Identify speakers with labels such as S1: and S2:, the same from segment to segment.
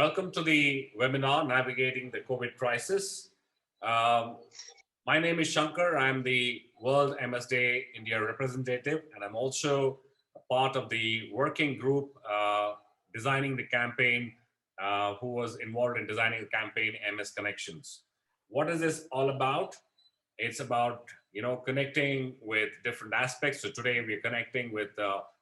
S1: Welcome to the webinar, Navigating the COVID Crisis. Um, my name is Shankar. I'm the World MS Day India representative, and I'm also a part of the working group designing the campaign, who was involved in designing the campaign MS Connections. What is this all about? It's about connecting with different aspects. So today we're connecting with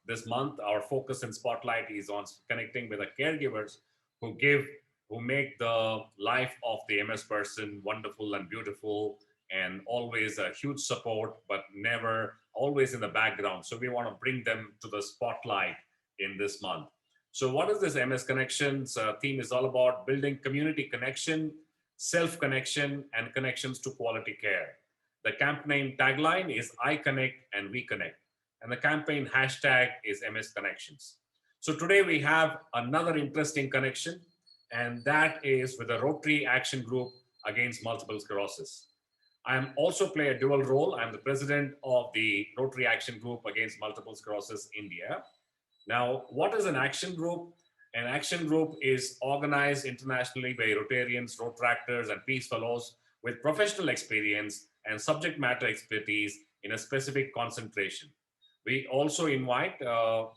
S1: this month. Our focus and spotlight is on connecting with the caregivers who give who make the life of the MS person wonderful and beautiful, and always a huge support, but never always in the background. So we want to bring them to the spotlight in this month. So what is this MS Connections theme is all about? Building community connection, self connection, and connections to quality care. The campaign tagline is I connect and we connect. And the campaign hashtag is MS Connections. So today we have another interesting connection, and that is with the Rotary Action Group Against Multiple Sclerosis. I am also play a dual role. I'm the president of the Rotary Action Group Against Multiple Sclerosis India. Now, what is an action group? An action group is organized internationally by Rotarians, Rotaractors, and Peace Fellows with professional experience and subject matter expertise in a specific concentration. We also invite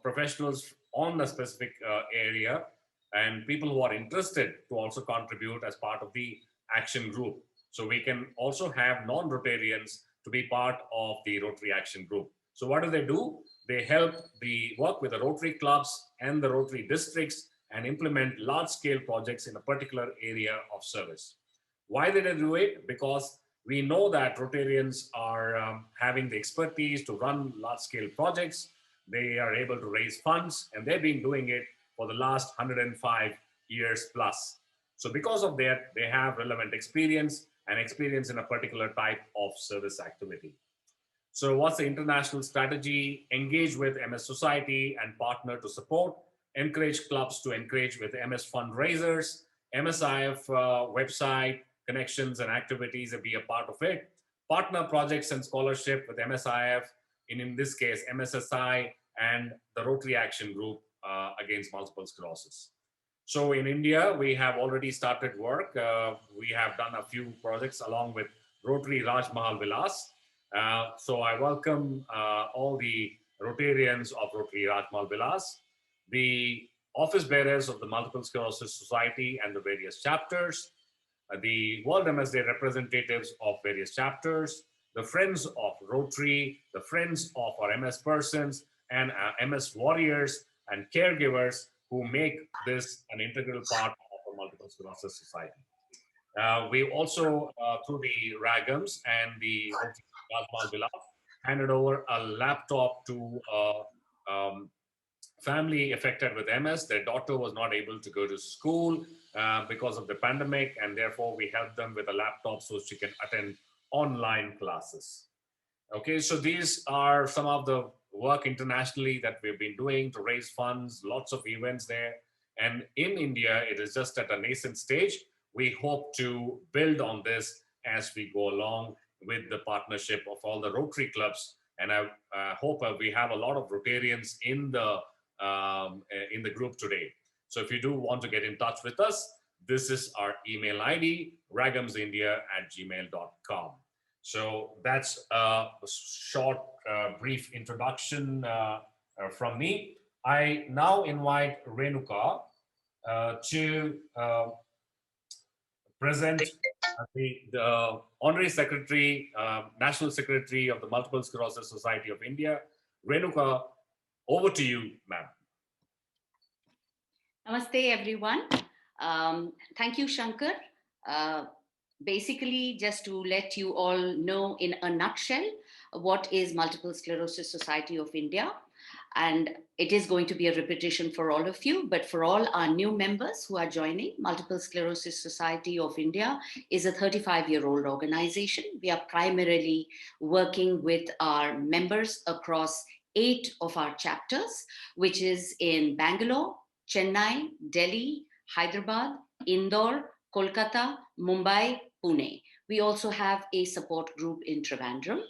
S1: professionals on a specific area and people who are interested to also contribute as part of the action group. So we can also have non-Rotarians to be part of the Rotary Action Group. So what do? They help the work with the Rotary clubs and the Rotary districts and implement large-scale projects in a particular area of service. Why did they do it? Because we know that Rotarians are having the expertise to run large-scale projects. They are able to raise funds, and they've been doing it for the last 105 years plus. So because of that, they have relevant experience and experience in a particular type of service activity. So what's the international strategy? Engage with MS Society and partner to support, encourage clubs to engage with MS fundraisers, MSIF website, connections and activities and be a part of it. Partner projects and scholarship with MSIF, in this case, MSSI and the Rotary Action Group Against Multiple Sclerosis. So in India, we have already started work. We have done a few projects along with Rotary Raj Mahal Vilas. So I welcome all the Rotarians of Rotary Raj Mahal Vilas, the office bearers of the Multiple Sclerosis Society and the various chapters, the World MS Day representatives of various chapters, the friends of Rotary, the friends of our MS persons, and MS warriors and caregivers who make this an integral part of our Multiple Sclerosis Society. We also, through the RAGMs and the Raj Mahal Vilas, handed over a laptop to family affected with MS. Their daughter was not able to go to school because of the pandemic, and therefore we helped them with a laptop so she can attend online classes. Okay, so these are some of the work internationally that we've been doing to raise funds, lots of events there. And in India, it is just at a nascent stage. We hope to build on this as we go along with the partnership of all the Rotary clubs. And I hope we have a lot of Rotarians in the group today. So if you do want to get in touch with us, this is our email ID, ragamsindia@gmail.com. So that's a short, brief introduction from me. I now invite Renuka to present the Honorary Secretary, National Secretary of the Multiple Sclerosis Society of India. Renuka, over to you, ma'am.
S2: Namaste, everyone. Thank you, Shankar. Basically, just to let you all know in a nutshell, what is Multiple Sclerosis Society of India. And it is going to be a repetition for all of you, but for all our new members who are joining, Multiple Sclerosis Society of India is a 35-year-old organization. We are primarily working with our members across 8 of our chapters, which is in Bangalore, Chennai, Delhi, Hyderabad, Indore, Kolkata, Mumbai, Pune. We also have a support group in Trivandrum,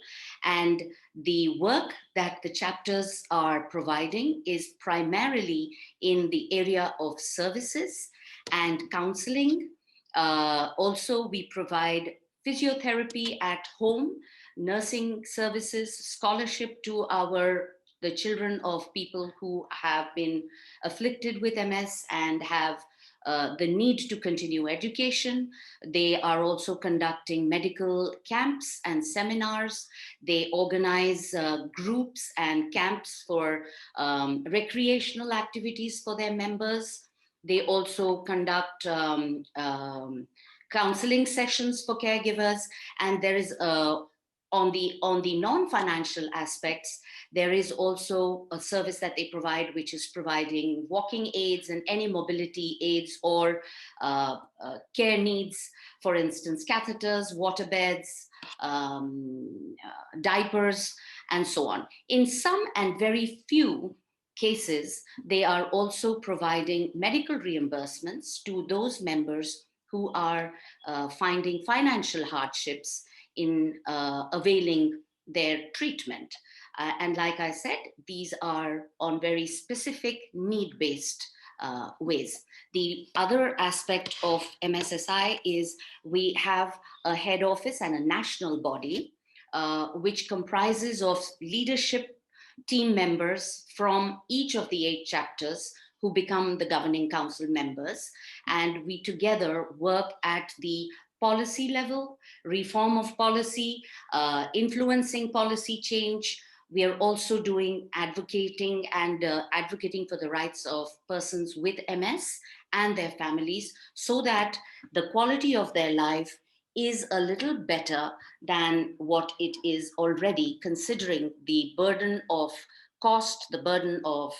S2: and the work that the chapters are providing is primarily in the area of services and counseling. Also, we provide physiotherapy at home, nursing services, scholarship to the children of people who have been afflicted with MS and have the need to continue education. They are also conducting medical camps and seminars. They organize groups and camps for recreational activities for their members. They also conduct counseling sessions for caregivers, and there is on the non-financial aspects, there is also a service that they provide, which is providing walking aids and any mobility aids or care needs, for instance, catheters, water beds, diapers, and so on. In some and very few cases, they are also providing medical reimbursements to those members who are finding financial hardships in availing their treatment. And like I said, these are on very specific need-based ways. The other aspect of MSSI is we have a head office and a national body, which comprises of leadership team members from each of the 8 chapters who become the governing council members. And we together work at the policy level, reform of policy, influencing policy change. We are also doing advocating for the rights of persons with MS and their families so that the quality of their life is a little better than what it is already, considering the burden of cost, the burden of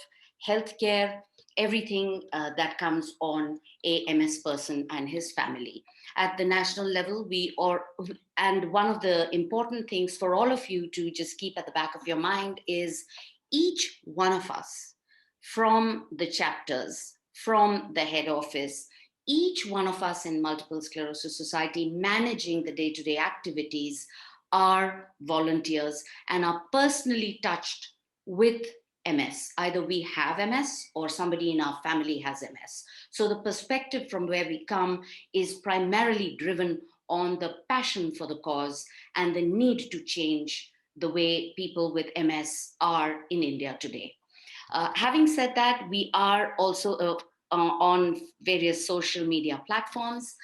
S2: healthcare, everything that comes on a MS person and his family. At the national level, and one of the important things for all of you to just keep at the back of your mind is each one of us from the chapters, from the head office, each one of us in Multiple Sclerosis Society managing the day-to-day activities are volunteers and are personally touched with MS. Either we have MS or somebody in our family has MS. So the perspective from where we come is primarily driven on the passion for the cause and the need to change the way people with MS are in India today. Having said that, we are also on various social media platforms.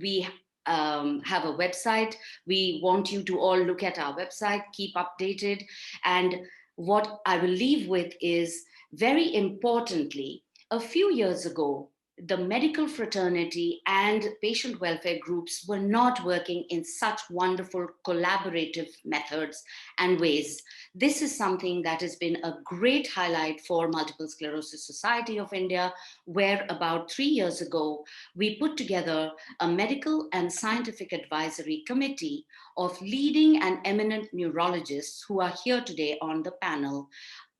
S2: We have a website. We want you to all look at our website, keep updated. And what I will leave with is, very importantly, a few years ago, the medical fraternity and patient welfare groups were not working in such wonderful collaborative methods and ways. This is something that has been a great highlight for Multiple Sclerosis Society of India, where about 3 years ago, we put together a medical and scientific advisory committee of leading and eminent neurologists who are here today on the panel.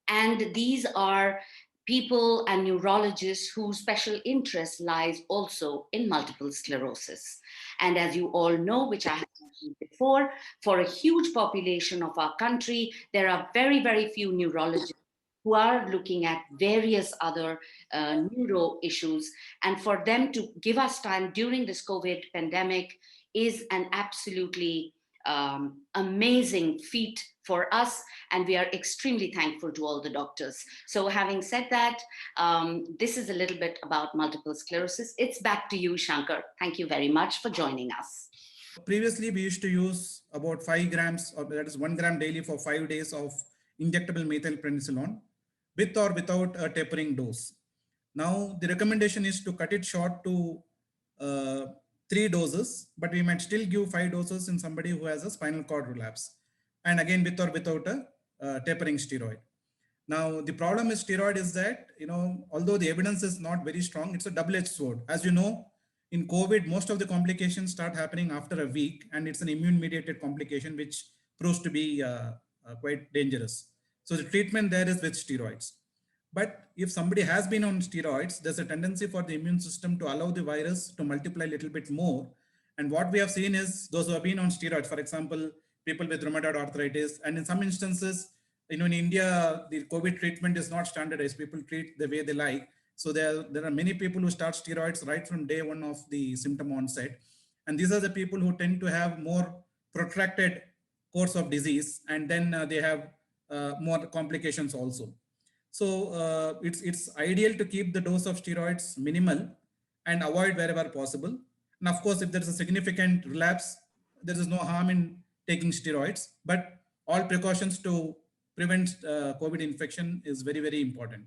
S2: And these are people and neurologists whose special interest lies also in multiple sclerosis. And as you all know, which I have mentioned before, for a huge population of our country, there are very, very few neurologists who are looking at various other neuro issues. And for them to give us time during this COVID pandemic is an absolutely amazing feat for us, and we are extremely thankful to all the doctors. So having said that, this is a little bit about multiple sclerosis. It's back to you, Shankar. Thank you very much for joining us.
S3: Previously, we used to use about 5 grams, or that is 1 gram daily for 5 days of injectable methylprednisolone with or without a tapering dose. Now, the recommendation is to cut it short to 3 doses, but we might still give 5 doses in somebody who has a spinal cord relapse. And again, with or without a tapering steroid. Now, the problem with steroid is that, although the evidence is not very strong, it's a double-edged sword. As you know, in COVID, most of the complications start happening after a week, and it's an immune-mediated complication, which proves to be quite dangerous. So the treatment there is with steroids. But if somebody has been on steroids, there's a tendency for the immune system to allow the virus to multiply a little bit more. And what we have seen is those who have been on steroids, for example, people with rheumatoid arthritis, and in some instances, in India, the COVID treatment is not standardized. People treat the way they like. So there are many people who start steroids right from day one of the symptom onset. And these are the people who tend to have more protracted course of disease, and then they have more complications also. So it's ideal to keep the dose of steroids minimal and avoid wherever possible. And of course, if there is a significant relapse, there is no harm in taking steroids, but all precautions to prevent COVID infection is very, very important.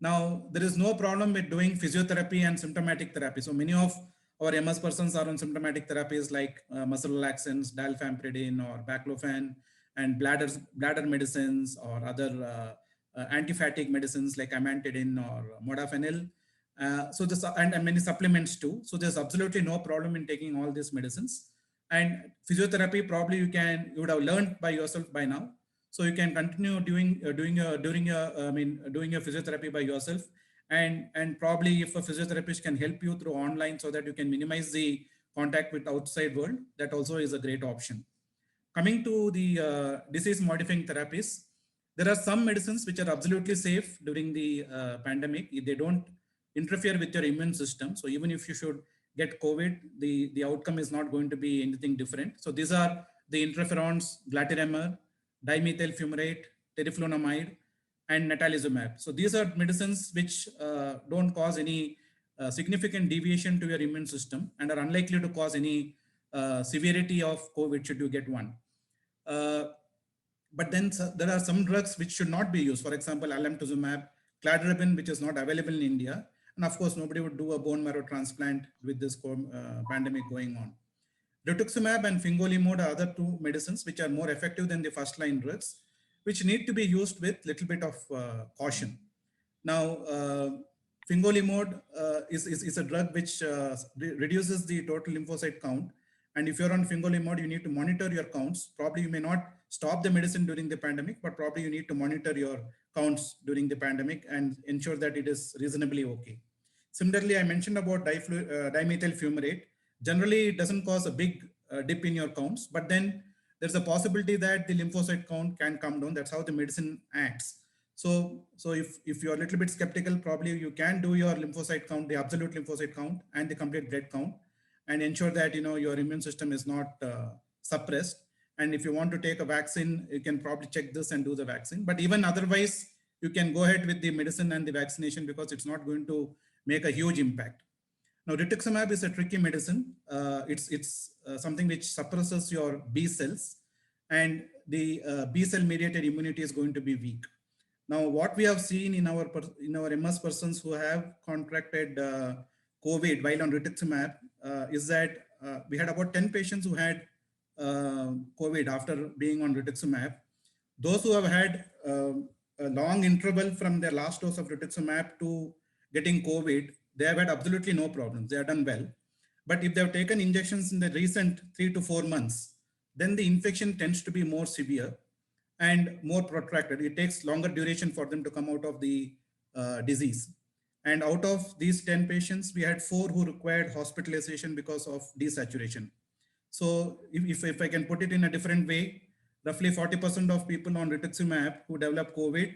S3: Now, there is no problem with doing physiotherapy and symptomatic therapy. So many of our MS persons are on symptomatic therapies like muscle relaxants, dalfampridine or baclofen, and bladder medicines or other anti-fatigue medicines like amantadine or modafinil. And many supplements too. So there's absolutely no problem in taking all these medicines. And physiotherapy, probably you would have learned by yourself by now. So you can continue doing your physiotherapy by yourself, and probably if a physiotherapist can help you through online so that you can minimize the contact with outside world, that also is a great option. Coming to the disease modifying therapies, there are some medicines which are absolutely safe during the pandemic. They don't interfere with your immune system. So even if you should get COVID, the outcome is not going to be anything different. So these are the interferons, glatiramer, dimethyl fumarate, teriflunomide, and natalizumab. So these are medicines which don't cause any significant deviation to your immune system and are unlikely to cause any severity of COVID should you get one. But then there are some drugs which should not be used. For example, alemtuzumab, cladribine, which is not available in India. And of course, nobody would do a bone marrow transplant with this pandemic going on. Rituximab and fingolimod are other two medicines which are more effective than the first line drugs, which need to be used with little bit of caution. Now, fingolimod is a drug which reduces the total lymphocyte count. And if you're on fingolimod, you need to monitor your counts. Probably you may not stop the medicine during the pandemic, but probably you need to monitor your counts during the pandemic and ensure that it is reasonably okay. Similarly, I mentioned about dimethyl fumarate. Generally, it doesn't cause a big dip in your counts, but then there's a possibility that the lymphocyte count can come down. That's how the medicine acts. So if you're a little bit skeptical, probably you can do your lymphocyte count, the absolute lymphocyte count and the complete blood count, and ensure that your immune system is not suppressed. And if you want to take a vaccine, you can probably check this and do the vaccine. But even otherwise, you can go ahead with the medicine and the vaccination because it's not going to make a huge impact. Now, rituximab is a tricky medicine. It's something which suppresses your B cells, and the B cell mediated immunity is going to be weak. Now, what we have seen in our MS persons who have contracted COVID while on rituximab is that we had about 10 patients who had COVID after being on rituximab. Those who have had a long interval from their last dose of rituximab to getting COVID, they have had absolutely no problems. They have done well. But if they have taken injections in the recent 3 to 4 months, then the infection tends to be more severe and more protracted. It takes longer duration for them to come out of the disease. And out of these 10 patients, we had 4 who required hospitalization because of desaturation. So if I can put it in a different way, roughly 40% of people on rituximab who develop COVID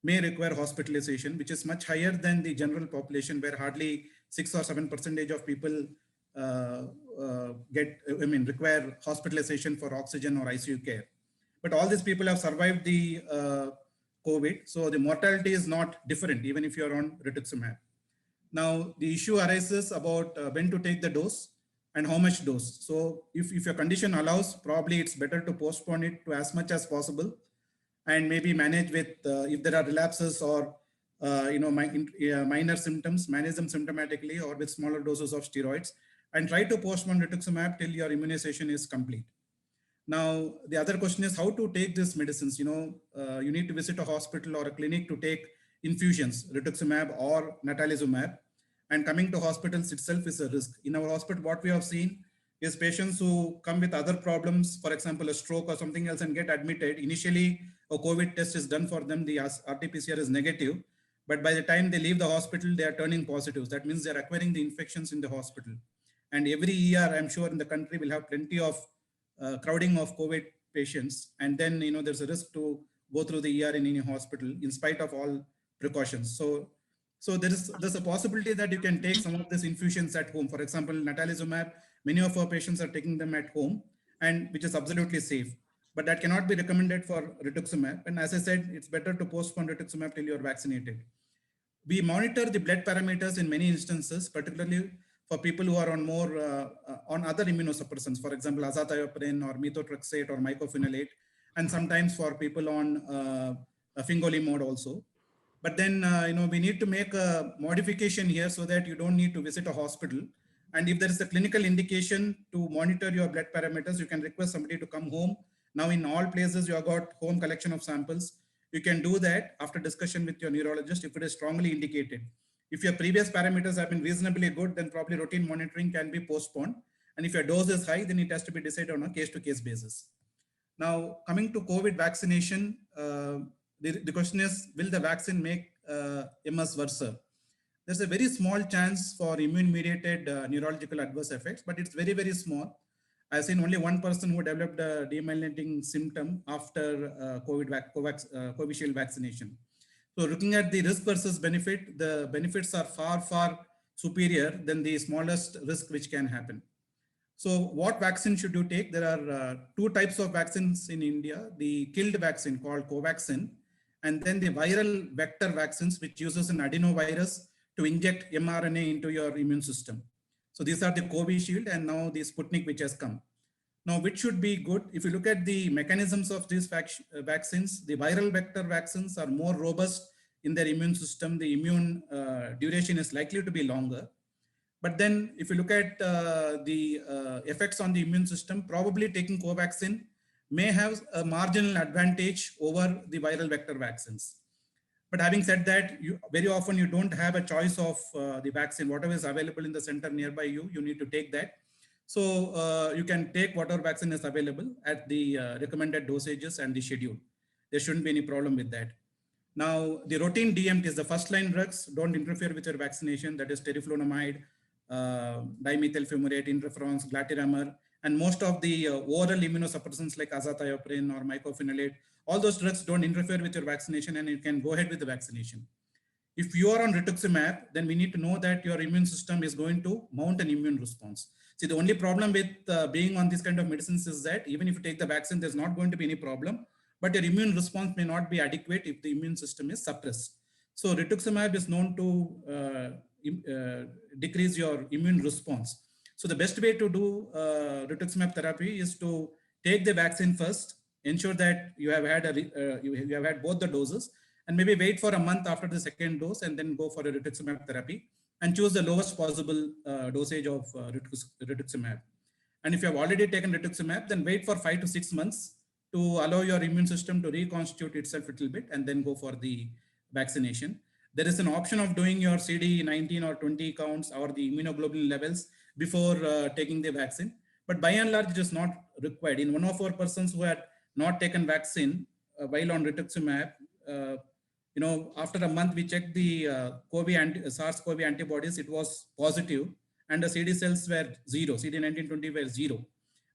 S3: may require hospitalization, which is much higher than the general population, where hardly 6 or 7% of people require hospitalization for oxygen or ICU care. But all these people have survived the COVID, so the mortality is not different, even if you're on rituximab. Now, the issue arises about when to take the dose and how much dose. So if your condition allows, probably it's better to postpone it to as much as possible and maybe manage with, if there are relapses or minor symptoms, manage them symptomatically or with smaller doses of steroids, and try to postpone rituximab till your immunization is complete. Now, the other question is how to take these medicines. You need to visit a hospital or a clinic to take infusions, rituximab or natalizumab. And coming to hospitals itself is a risk. In our hospital, what we have seen is patients who come with other problems, for example, a stroke or something else, and get admitted. Initially, a COVID test is done for them. The RT-PCR is negative. But by the time they leave the hospital, they are turning positives. That means they're acquiring the infections in the hospital. And every year, I'm sure in the country, we'll have plenty of crowding of COVID patients. And then, there's a risk to go through the ER in any hospital in spite of all precautions. So So there's a possibility that you can take some of these infusions at home. For example, natalizumab, many of our patients are taking them at home, and which is absolutely safe. But that cannot be recommended for rituximab. And as I said, it's better to postpone rituximab till you're vaccinated. We monitor the blood parameters in many instances, particularly for people who are on more on other immunosuppressants, for example, azathioprine or methotrexate or mycophenolate, and sometimes for people on fingolimod also. But then, we need to make a modification here so that you don't need to visit a hospital. And if there is a clinical indication to monitor your blood parameters, you can request somebody to come home. Now, in all places, you have got home collection of samples. You can do that after discussion with your neurologist if it is strongly indicated. If your previous parameters have been reasonably good, then probably routine monitoring can be postponed. And if your dose is high, then it has to be decided on a case-to-case basis. Now, coming to COVID vaccination, the question is, will the vaccine make MS worse? There's a very small chance for immune-mediated neurological adverse effects, but it's very, very small. I've seen only one person who developed a demyelinating symptom after Covishield vaccination. So looking at the risk versus benefit, the benefits are far, far superior than the smallest risk which can happen. So what vaccine should you take? There are two types of vaccines in India, the killed vaccine called Covaxin, and then the viral vector vaccines, which uses an adenovirus to inject mRNA into your immune system. So these are the Covishield and now the Sputnik, which has come. Now, which should be good? If you look at the mechanisms of these vaccines, the viral vector vaccines are more robust in their immune system. The immune duration is likely to be longer. But then if you look at the effects on the immune system, probably taking Covaxin may have a marginal advantage over the viral vector vaccines. But having said that, very often you don't have a choice of the vaccine. Whatever is available in the center nearby you, you need to take that. So you can take whatever vaccine is available at the recommended dosages and the schedule. There shouldn't be any problem with that. Now, the routine DMTs, the first line drugs, don't interfere with your vaccination. That is teriflunomide, dimethyl fumarate, interferons, glatiramar, and most of the oral immunosuppressants like azathioprine or mycophenolate, all those drugs don't interfere with your vaccination and you can go ahead with the vaccination. If you are on rituximab, then we need to know that your immune system is going to mount an immune response. See, the only problem with being on this kind of medicines is that even if you take the vaccine, there's not going to be any problem, but your immune response may not be adequate if the immune system is suppressed. So rituximab is known to decrease your immune response. So the best way to do rituximab therapy is to take the vaccine first, ensure that you have had you have had both the doses, and maybe wait for a month after the second dose and then go for a rituximab therapy and choose the lowest possible dosage of rituximab. And if you have already taken rituximab, then wait for 5 to 6 months to allow your immune system to reconstitute itself a little bit and then go for the vaccination. There is an option of doing your CD19 or 20 counts or the immunoglobulin levels before taking the vaccine. But by and large, it is not required. In one of our persons who had not taken vaccine while on rituximab, after a month, we checked the SARS-CoV antibodies. It was positive, and the CD cells were zero. CD19, 20 were zero.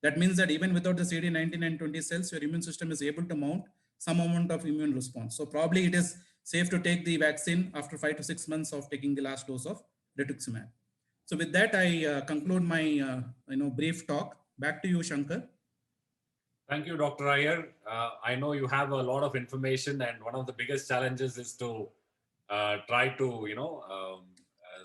S3: That means that even without the CD19 and 20 cells, your immune system is able to mount some amount of immune response. So probably it is safe to take the vaccine after 5 to 6 months of taking the last dose of rituximab. So with that, I conclude my brief talk. Back to you, Shankar.
S1: Thank you, Dr. Iyer. I know you have a lot of information, and one of the biggest challenges is to try to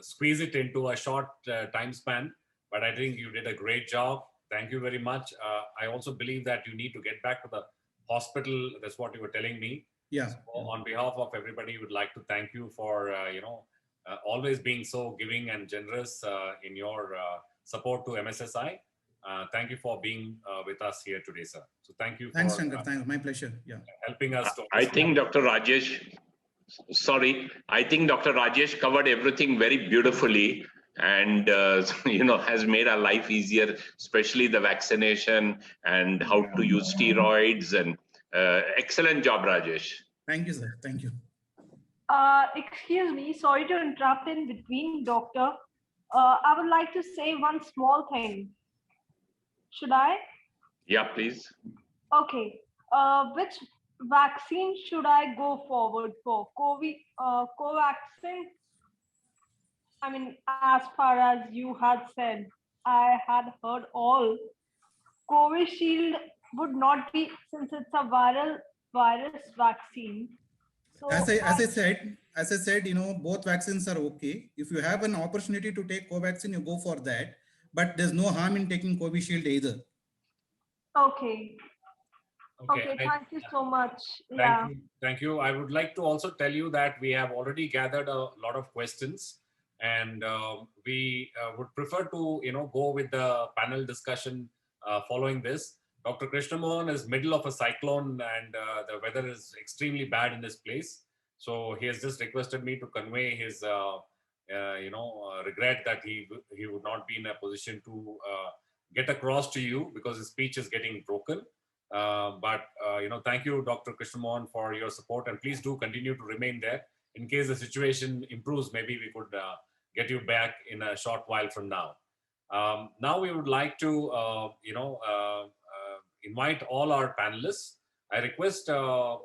S1: squeeze it into a short time span. But I think you did a great job. Thank you very much. I also believe that you need to get back to the hospital. That's what you were telling me.
S3: Yeah.
S1: So on behalf of everybody, would like to thank you for always being so giving and generous in your support to MSSI. Thank you for being with us here today, sir. So thank you.
S3: Thanks, Shankar. Thanks. My pleasure. Yeah.
S1: Helping us.
S4: I think Dr. Rajesh, I think Dr. Rajesh covered everything very beautifully and, has made our life easier, especially the vaccination and how to use steroids and excellent job, Rajesh.
S3: Thank you, sir. Thank you.
S5: Excuse me, sorry to interrupt in between, doctor. I would like to say one small thing. Should I?
S4: Yeah, please.
S5: Okay. Which vaccine should I go forward for? Covaxin I mean, as far as you had said, I had heard all. Covishield would not be, since it's a viral virus vaccine. So
S3: As I said, you know, both vaccines are okay. If you have an opportunity to take Covaxin, you go for that. But there's no harm in taking Covishield either.
S5: okay,
S1: Okay,
S5: okay. Thank you so much.
S1: thank
S5: Yeah.
S1: you. Thank you. I would like to also tell you that we have already gathered a lot of questions, and we would prefer to, go with the panel discussion following this. Dr. Krishnamohan is middle of a cyclone, and the weather is extremely bad in this place. So he has just requested me to convey his, regret that he would not be in a position to get across to you because his speech is getting broken. Thank you, Dr. Krishnamohan, for your support, and please do continue to remain there. In case the situation improves, maybe we could get you back in a short while from now. Now we would like to, invite all our panelists. I request, the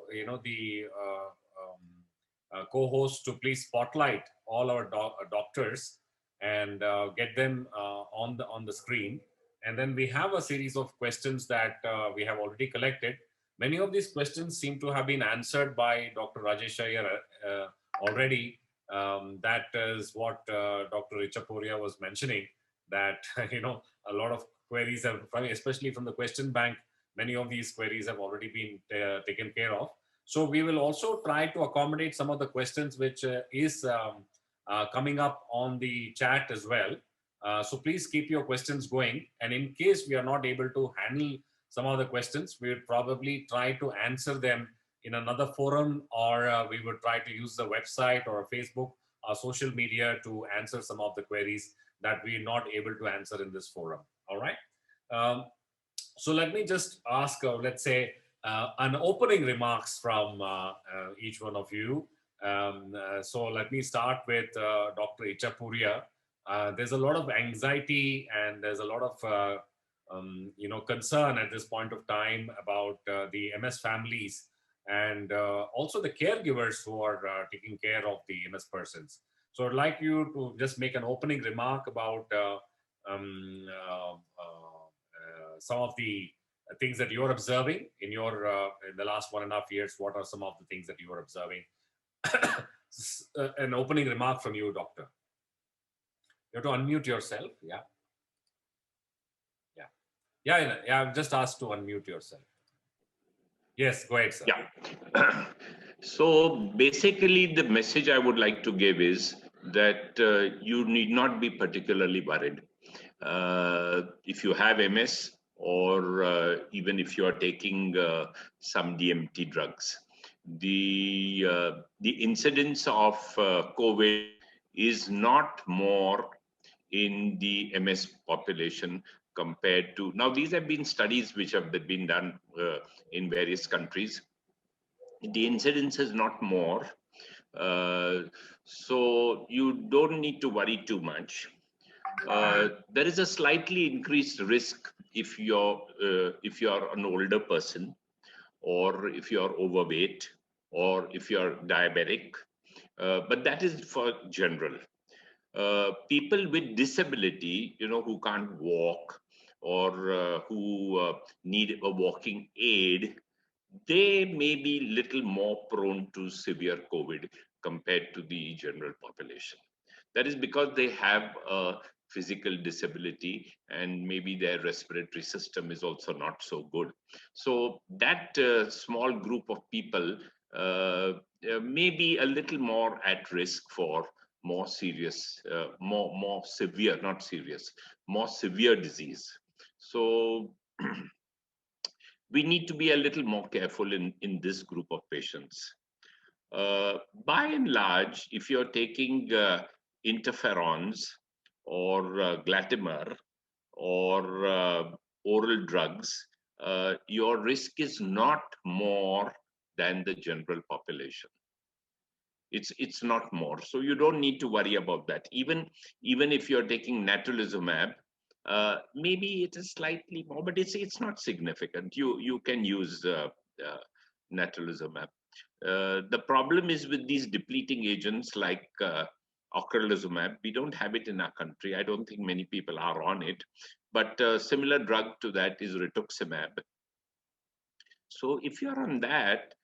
S1: co-hosts to please spotlight all our doctors and get them on the screen. And then we have a series of questions that we have already collected. Many of these questions seem to have been answered by Dr. Rajesh Iyer already. That is what Dr. Ichapuria was mentioning, that, a lot of queries have, especially from the question bank, many of these queries have already been taken care of. So we will also try to accommodate some of the questions which is coming up on the chat as well. So please keep your questions going. And in case we are not able to handle some of the questions, we would probably try to answer them in another forum, or we would try to use the website or Facebook or social media to answer some of the queries that we're not able to answer in this forum. All right. So let me just ask, let's say, an opening remarks from each one of you. So let me start with Dr. Ichapuria. There's a lot of anxiety and there's a lot of concern at this point of time about the MS families and also the caregivers who are taking care of the MS persons. So I'd like you to just make an opening remark about some of the things that you're observing in your in the last 1.5 years. What are some of the things that you are observing? An opening remark from you, doctor. You have to unmute yourself. Yeah. I've just asked to unmute yourself. Yes, go ahead, sir.
S4: Yeah. So basically, the message I would like to give is that you need not be particularly worried. If you have MS, or even if you are taking some DMT drugs, the incidence of COVID is not more in the MS population compared to, now these have been studies which have been done in various countries. The incidence is not more, so you don't need to worry too much. There is a slightly increased risk if you're an older person, or if you're overweight, or if you're diabetic, but that is for general. People with disability, who can't walk, or who need a walking aid, they may be little more prone to severe COVID compared to the general population. That is because they have a physical disability, and maybe their respiratory system is also not so good. So that small group of people may be a little more at risk for more serious, more severe, not serious, more severe disease. So we need to be a little more careful in this group of patients. By and large, if you're taking interferons or Glatimer or oral drugs, your risk is not more than the general population. It's not more, so you don't need to worry about that. Even if you're taking natalizumab, maybe it is slightly more, but it's not significant. You can use natalizumab. The problem is with these depleting agents like ocrelizumab. We don't have it in our country. I don't think many people are on it, but a similar drug to that is rituximab. So if you're on that,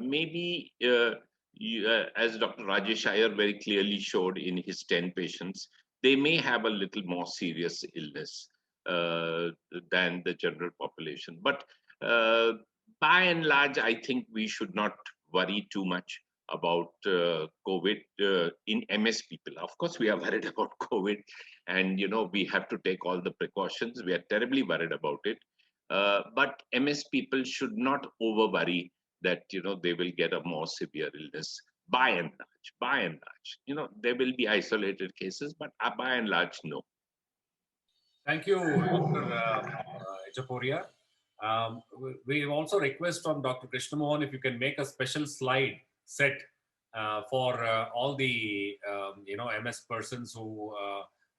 S4: maybe as Dr. Rajesh Iyer very clearly showed in his 10 patients, they may have a little more serious illness than the general population. But by and large, I think we should not worry too much about COVID in MS people. Of course, we are worried about COVID, and we have to take all the precautions. We are terribly worried about it. But MS people should not over worry that they will get a more severe illness. By and large, there will be isolated cases, but by and large, no.
S1: Thank you, Dr. Echaporia. We also request from Dr. Krishnamohan if you can make a special slide set for all the MS persons who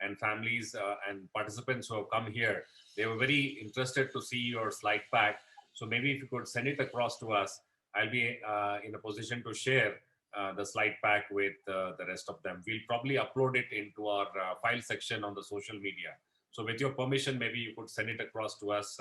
S1: and families and participants who have come here. They were very interested to see your slide pack. So maybe if you could send it across to us, I'll be in a position to share the slide pack with the rest of them. We'll probably upload it into our file section on the social media. So with your permission, maybe you could send it across to us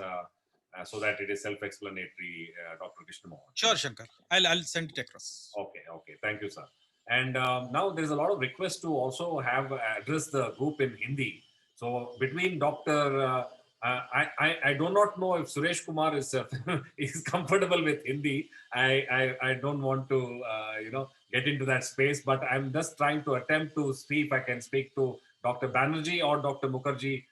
S1: so that it is self-explanatory, Dr. Krishnamohan.
S6: Sure, Shankar. I'll send it across.
S1: Okay. Thank you, sir. And now there's a lot of requests to also have address the group in Hindi. So between Dr. I do not know if Suresh Kumar is is comfortable with Hindi. I don't want to get into that space, but I'm just trying to attempt to see if I can speak to Dr. Banerjee or Dr. Mukherjee.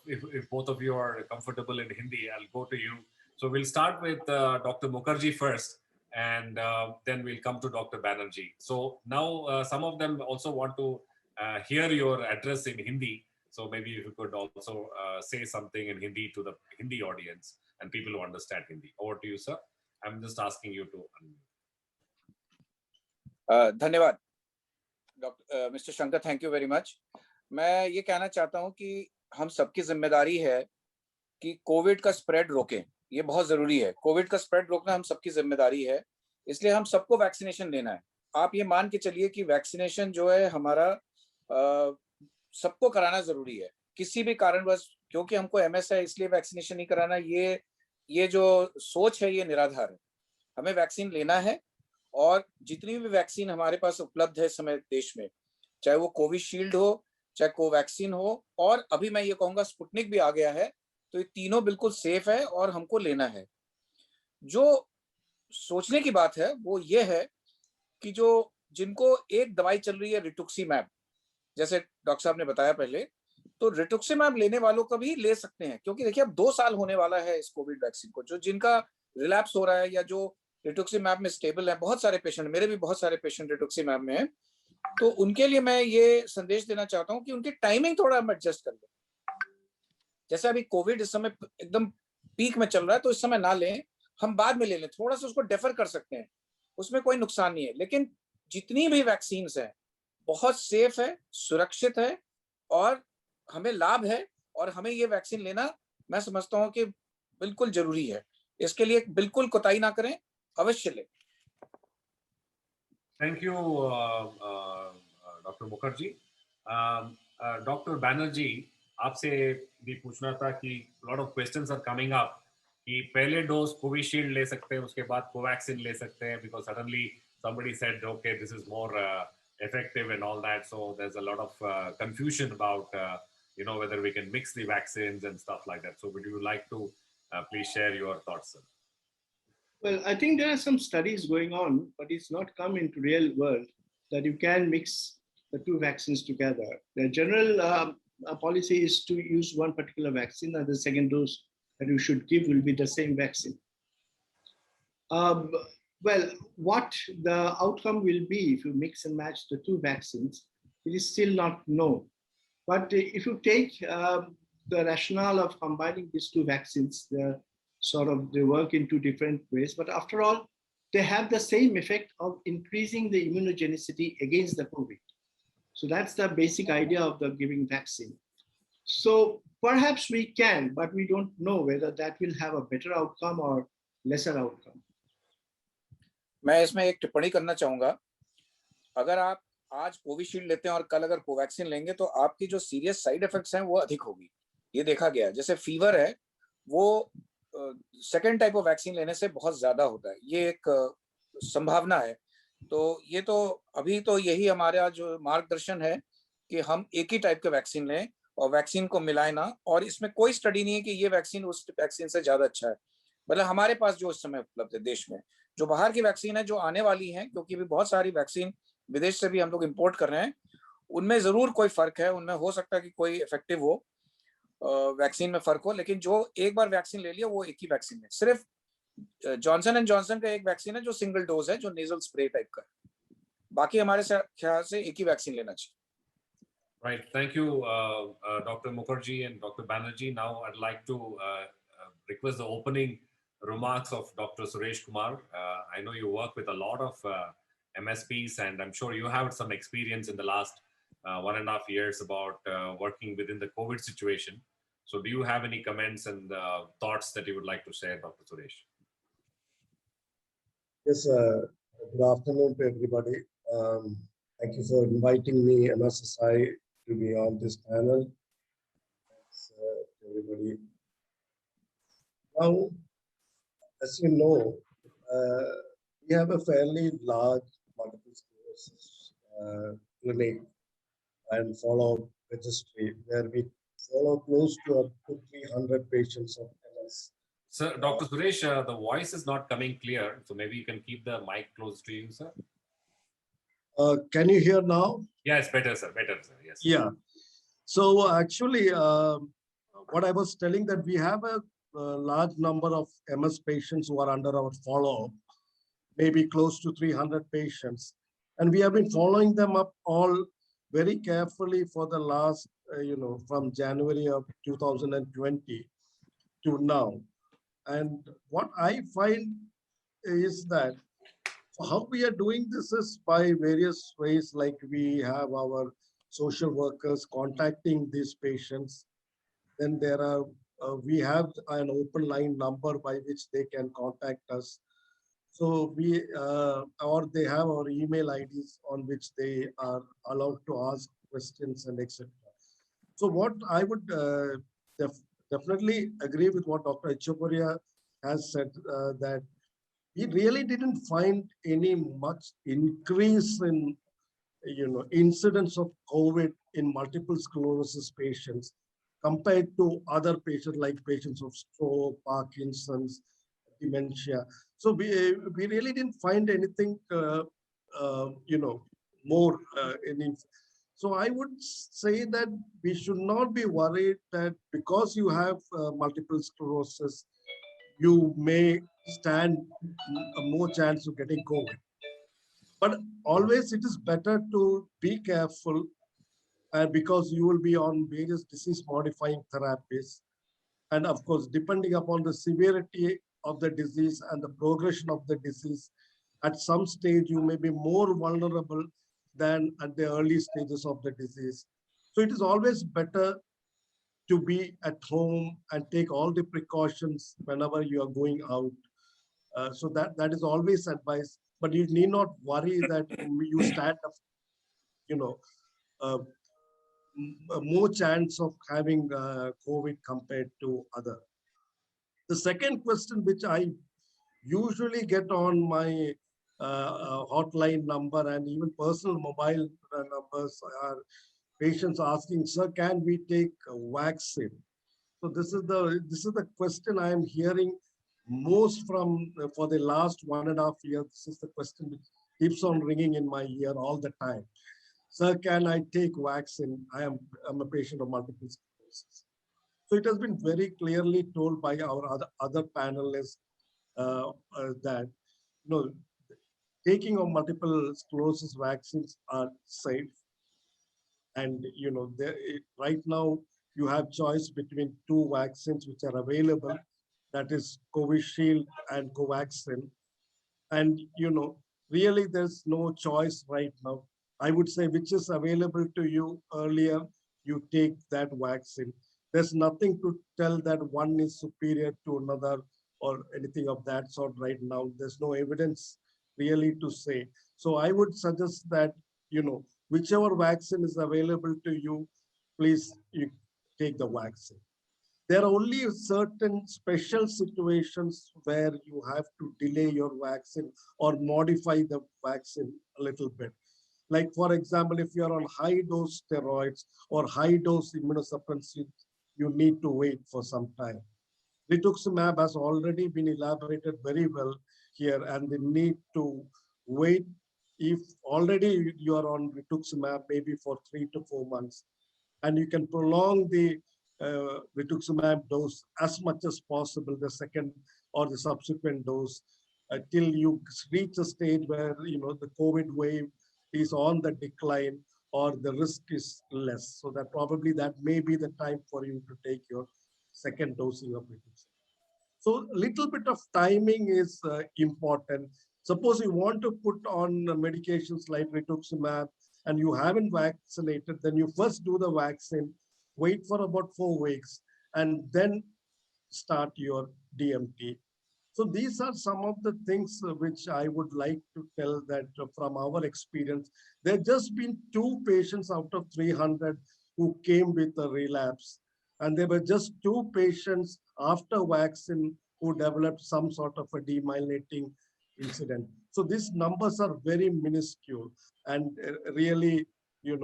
S1: If both of you are comfortable in Hindi, I'll go to you. So we'll start with Dr. Mukherjee first, and then we'll come to Dr. Banerjee. So now some of them also want to hear your address in Hindi. So maybe if you could also say something in Hindi to the Hindi audience and people who understand Hindi. Over to you, sir. I'm just asking you to unmute.
S7: धन्यवाद doctor mister Shankar, thank you very much. मैं ये कहना चाहता हूँ कि हम सबकी जिम्मेदारी है कि कोविड का स्प्रेड रोकें. ये बहुत जरूरी है. कोविड का स्प्रेड रोकना हम सबकी जिम्मेदारी है, इसलिए हम सबको वैक्सीनेशन लेना है. आप ये मान के चलिए कि वैक्सीनेशन जो है हमारा सबको कराना जरूरी है. किसी भी कारणवश क्योंकि हमको एमएस है इसलिए वैक्सीनेशन नहीं कराना, ये जो सोच है ये निराधार है. हमें वैक्सीन लेना है और जितनी भी वैक्सीन हमारे पास उपलब्ध है इस समय देश में, चाहे वो कोविशील्ड हो, चाहे कोवैक्सीन हो, और अभी मैं ये कहूंगा स्पुतनिक भी आ गया है, तो ये तीनों बिल्कुल सेफ है और हमको लेना है. जो सोचने की बात है वो ये है कि जो जिनको एक दवाई चल रही है रिटुक्सीमैब, जैसे डॉक्टर साहब ने बताया पहले, तो रिटुक्सीमैब लेने वालों का भी ले सकते हैं, क्योंकि देखिए अब 2 साल होने वाला है इस कोविड वैक्सीन को. जो जिनका रिलैप्स हो रहा है या जो रिटुक्सीमैब में स्टेबल है, बहुत सारे पेशेंट, मेरे भी बहुत सारे पेशेंट रिटुक्सीमैब में हैं, तो उनके लिए मैं ये संदेश देना चाहता हूँ कि उनकी टाइमिंग थोड़ा हम एडजस्ट कर लें. जैसे अभी कोविड इस समय एकदम पीक में चल रहा है, तो इस समय ना लें, हम बाद में ले लें, थोड़ा सा उसको डेफर कर सकते हैं, उसमें कोई नुकसान नहीं है. लेकिन जितनी भी वैक्सीन है बहुत सेफ है, सुरक्षित है और हमें लाभ है, और हमें ये वैक्सीन लेना मैं समझता हूँ कि बिल्कुल जरूरी है. इसके लिए बिल्कुल कोताही ना करें, अवश्य लें.
S1: Thank you, Dr. Mukherjee. Dr. Banerjee, आपसे भी पूछना था कि lot of questions are coming up कि पहले डोज कोविशील्ड ले सकते हैं, उसके बाद कोवैक्सीन ले सकते हैं, because suddenly somebody said, okay, this is more effective and all that. So there's a lot of confusion about whether we can mix the vaccines and stuff like that. So would you like to please share your thoughts, sir?
S8: Well, I think there are some studies going on, but it's not come into real world that you can mix the 2 vaccines together. The general policy is to use one particular vaccine, and the second dose that you should give will be the same vaccine. Well, what the outcome will be if you mix and match the 2 vaccines, it is still not known. But if you take the rationale of combining these 2 vaccines, they work in 2 different ways, but after all, they have the same effect of increasing the immunogenicity against the COVID. So that's the basic idea of the giving vaccine. So perhaps we can, but we don't know whether that will have a better outcome or lesser outcome.
S7: मैं इसमें एक टिप्पणी करना चाहूंगा. अगर आज Covishield लेते हैं और कल अगर कोवैक्सीन लेंगे तो आपकी जो सीरियस साइड इफेक्ट्स हैं वो अधिक होगी, ये देखा गया है। जैसे फीवर है वो सेकेंड टाइप ऑफ वैक्सीन लेने से बहुत ज्यादा होता है, ये एक संभावना है। तो ये तो अभी तो यही हमारा जो मार्गदर्शन है कि हम एक ही टाइप के वैक्सीन लें और वैक्सीन को मिलाए ना, और इसमें कोई स्टडी नहीं है कि ये वैक्सीन उस वैक्सीन से ज्यादा अच्छा है। मतलब हमारे पास जो इस समय उपलब्ध है देश में, जो बाहर की वैक्सीन है जो आने वाली है, क्योंकि अभी बहुत सारी वैक्सीन विदेश से भी हम लोग इंपोर्ट कर रहे हैं, उनमें जरूर कोई फर्क है, उनमें हो सकता है कि कोई इफेक्टिव हो, वैक्सीन में फर्क हो, लेकिन जो एक बार वैक्सीन ले लिया वो एक ही वैक्सीन है। सिर्फ जॉनसन एंड जॉनसन का एक वैक्सीन है जो सिंगल डोज है, जो नेजल स्प्रे टाइप का है। बाकी हमारे ख्याल से एक ही वैक्सीन लेना चाहिए।
S1: Right. Thank you, Dr. Mukherjee and Dr. Banerjee. Now I'd like to request the opening remarks of Dr. Suresh Kumar. I know you work with a lot of MSPs, and I'm sure you have some experience in the last 1.5 years about working within the COVID situation. So do you have any comments and thoughts that you would like to share, Dr. Suresh?
S9: Yes, good afternoon to everybody. Thank you for inviting me, MSSI, to be on this panel. Thanks, everybody. Now, as you know, we have a fairly large multiple sclerosis clinic and follow-up registry where we follow close to up to 300 patients of MS.
S1: Sir, Dr. Suresh, the voice is not coming clear, so maybe you can keep the mic close to you, sir.
S9: Can you hear now?
S1: Yes, better, sir. Better, sir. Yes.
S9: Yeah. So actually, what I was telling that we have a large number of MS patients who are under our follow-up, maybe close to 300 patients. And we have been following them up all very carefully for the last, from January of 2020 to now. And what I find is that how we are doing this is by various ways, like we have our social workers contacting these patients. Then there are, we have an open line number by which they can contact us. So we, or they have our email IDs on which they are allowed to ask questions and etc. So what I would definitely agree with what Dr. Echevarria has said, that we really didn't find any much increase in, incidence of COVID in multiple sclerosis patients compared to other patients like patients of stroke, Parkinson's, dementia. So we really didn't find anything, more any. So I would say that we should not be worried that because you have multiple sclerosis, you may stand a more chance of getting COVID. But always it is better to be careful, because you will be on various disease modifying therapies. And of course, depending upon the severity of the disease and the progression of the disease, at some stage you may be more vulnerable than at the early stages of the disease. So it is always better to be at home and take all the precautions whenever you are going out. So that is always advised, but you need not worry that you stand up, more chance of having COVID compared to other. The second question, which I usually get on my hotline number and even personal mobile numbers, are patients asking, sir, can we take a vaccine? So this is the question I am hearing most from for the last 1.5 years. This is the question which keeps on ringing in my ear all the time. Sir, can I take vaccine? I'm a patient of multiple sclerosis. So it has been very clearly told by our other panelists that taking of multiple sclerosis vaccines are safe. And right now you have choice between 2 vaccines which are available, that is Covishield and Covaxin. And really there's no choice right now. I would say which is available to you earlier, you take that vaccine. There's nothing to tell that one is superior to another or anything of that sort right now. There's no evidence really to say. So I would suggest that, whichever vaccine is available to you, please you take the vaccine. There are only certain special situations where you have to delay your vaccine or modify the vaccine a little bit. Like, for example, if you're on high dose steroids or high dose immunosuppressants, you need to wait for some time. Rituximab has already been elaborated very well here, and the need to wait if already you are on rituximab maybe for 3 to 4 months, and you can prolong the rituximab dose as much as possible, the second or the subsequent dose, till you reach a stage where the COVID wave is on the decline or the risk is less. So that probably that may be the time for you to take your second dosing of rituximab. So a little bit of timing is important. Suppose you want to put on medications like rituximab and you haven't vaccinated, then you first do the vaccine, wait for about 4 weeks, and then start your DMT. So these are some of the things which I would like to tell that from our experience. There have just been 2 patients out of 300 who came with a relapse. And there were just 2 patients after vaccine who developed some sort of a demyelinating incident. So these numbers are very minuscule, and really, you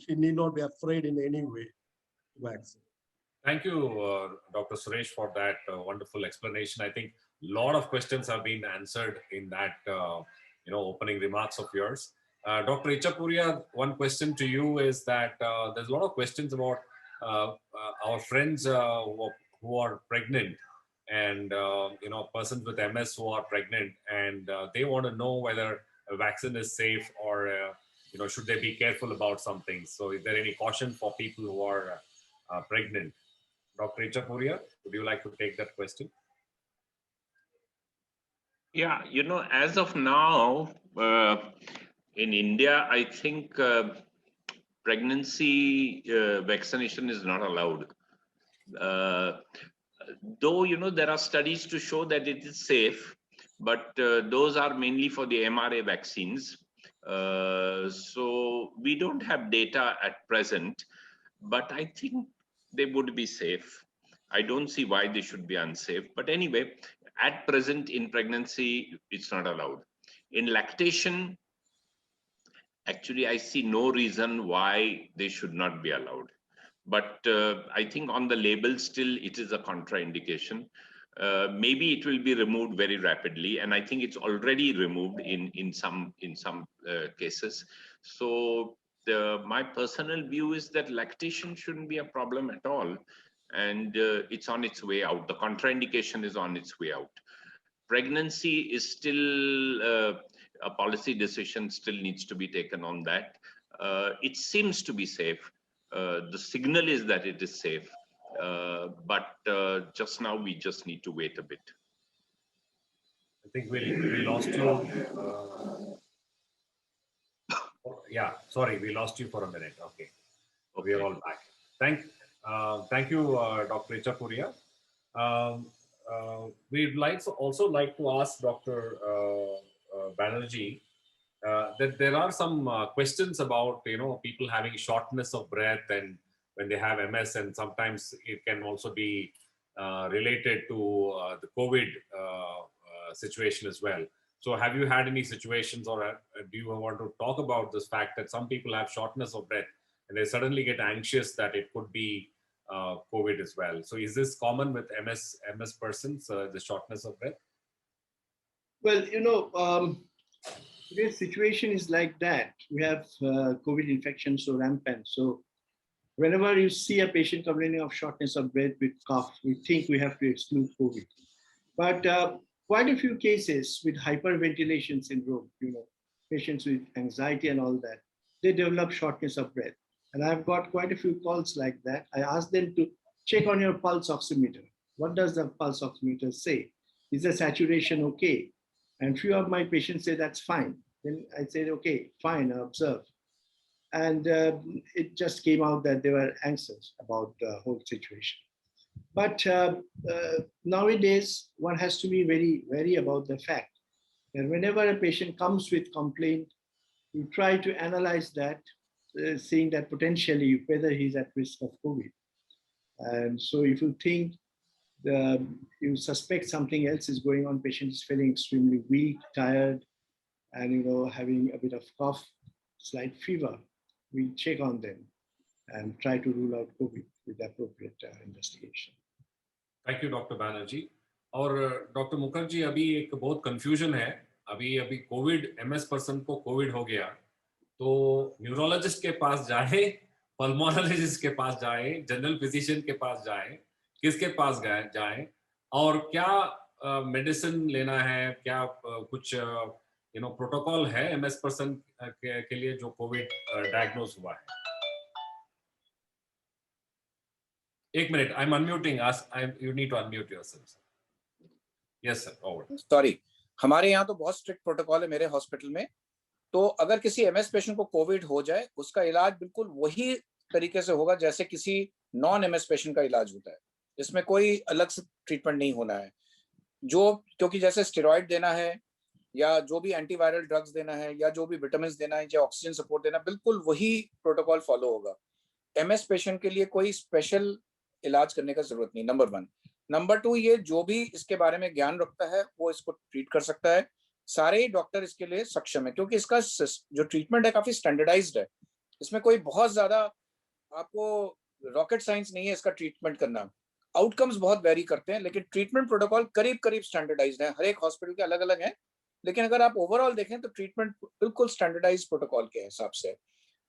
S9: need not be afraid in any way to vaccine.
S1: Thank you, Dr. Suresh, for that wonderful explanation. I think a lot of questions have been answered in that opening remarks of yours. Dr. Ichapuria, one question to you is that there's a lot of questions about our friends who are pregnant, and persons with MS who are pregnant, and they want to know whether a vaccine is safe, or should they be careful about some things. So is there any caution for people who are pregnant? Dr. Ichapuria, would you like to take that question?
S4: Yeah, as of now, in India, I think pregnancy vaccination is not allowed. Though, there are studies to show that it is safe, but those are mainly for the mRNA vaccines. So we don't have data at present, but I think they would be safe. I don't see why they should be unsafe. But anyway, at present in pregnancy, it's not allowed. In lactation, actually, I see no reason why they should not be allowed. But I think on the label still it is a contraindication. Maybe it will be removed very rapidly, and I think it's already removed in some cases. So my personal view is that lactation shouldn't be a problem at all, and it's on its way out. The contraindication is on its way out. Pregnancy is still a policy decision, still needs to be taken on that. It seems to be safe. The signal is that it is safe, but just now we just need to wait a bit.
S1: I think we lost you. Yeah, sorry, we lost you for a minute. Okay, we are all back. Thank you, Dr. Ichapuria. We'd also like to ask Dr. Banerjee that there are some questions about people having shortness of breath and when they have MS, and sometimes it can also be related to the COVID situation as well. So have you had any situations, or do you want to talk about this fact that some people have shortness of breath and they suddenly get anxious that it could be COVID as well? So is this common with MS persons, the shortness of breath?
S8: Well, today's situation is like that. We have COVID infection so rampant. So whenever you see a patient complaining of shortness of breath with cough, we think we have to exclude COVID. But quite a few cases with hyperventilation syndrome, patients with anxiety and all that, they develop shortness of breath. And I've got quite a few calls like that. I ask them to check on your pulse oximeter. What does the pulse oximeter say? Is the saturation okay? And few of my patients say that's fine. Then I said, okay, fine, observe. And it just came out that they were anxious about the whole situation. But nowadays, one has to be very wary about the fact that whenever a patient comes with complaint, we try to analyze that saying that potentially whether he's at risk of COVID. And so if you think you suspect something else is going on, patient is feeling extremely weak, tired, and having a bit of cough, slight fever, we check on them and try to rule out COVID with appropriate investigation.
S1: Thank you doctor Banerjee. और doctor Mukherjee, अभी एक बहुत confusion है. अभी Covid MS person को Covid हो गया तो न्यूरोलॉजिस्ट के पास जाए, पल्मोनोलॉजिस्ट के पास जाए, जनरल फिजिशियन के पास जाए, किसके पास जाए, और क्या मेडिसिन लेना है, क्या कुछ प्रोटोकॉल है MS पर्सन के लिए जो कोविड डायग्नोज हुआ है? एक minute, I am unmuting us. You need to unmute yourself. Yes sir, over.
S7: Sorry, हमारे यहाँ तो बहुत स्ट्रिक्ट प्रोटोकॉल है मेरे हॉस्पिटल में. तो अगर किसी MS पेशेंट को कोविड हो जाए, उसका इलाज बिल्कुल वही तरीके से होगा जैसे किसी नॉन MS पेशेंट का इलाज होता है. इसमें कोई अलग से ट्रीटमेंट नहीं होना है. क्योंकि जैसे स्टेरॉइड देना है या जो भी एंटीवायरल ड्रग्स देना है या जो भी विटामिन देना है या ऑक्सीजन सपोर्ट देना, बिल्कुल वही प्रोटोकॉल फॉलो होगा. MS पेशेंट के लिए कोई स्पेशल इलाज करने का जरूरत नहीं, नंबर 1. नंबर 2, ये जो भी इसके बारे में ज्ञान रखता है वो इसको ट्रीट कर सकता है. सारे डॉक्टर इसके लिए सक्षम है क्योंकि इसका जो ट्रीटमेंट है काफी स्टैंडर्डाइज्ड है. इसमें कोई बहुत ज्यादा आपको रॉकेट साइंस नहीं है इसका ट्रीटमेंट करना. आउटकम्स बहुत वेरी करते हैं लेकिन ट्रीटमेंट प्रोटोकॉल करीब स्टैंडर्डाइज्ड है. हर एक हॉस्पिटल के अलग अलग हैं, लेकिन अगर आप ओवरऑल देखें तो ट्रीटमेंट बिल्कुल स्टैंडर्डाइज्ड प्रोटोकॉल के हिसाब से.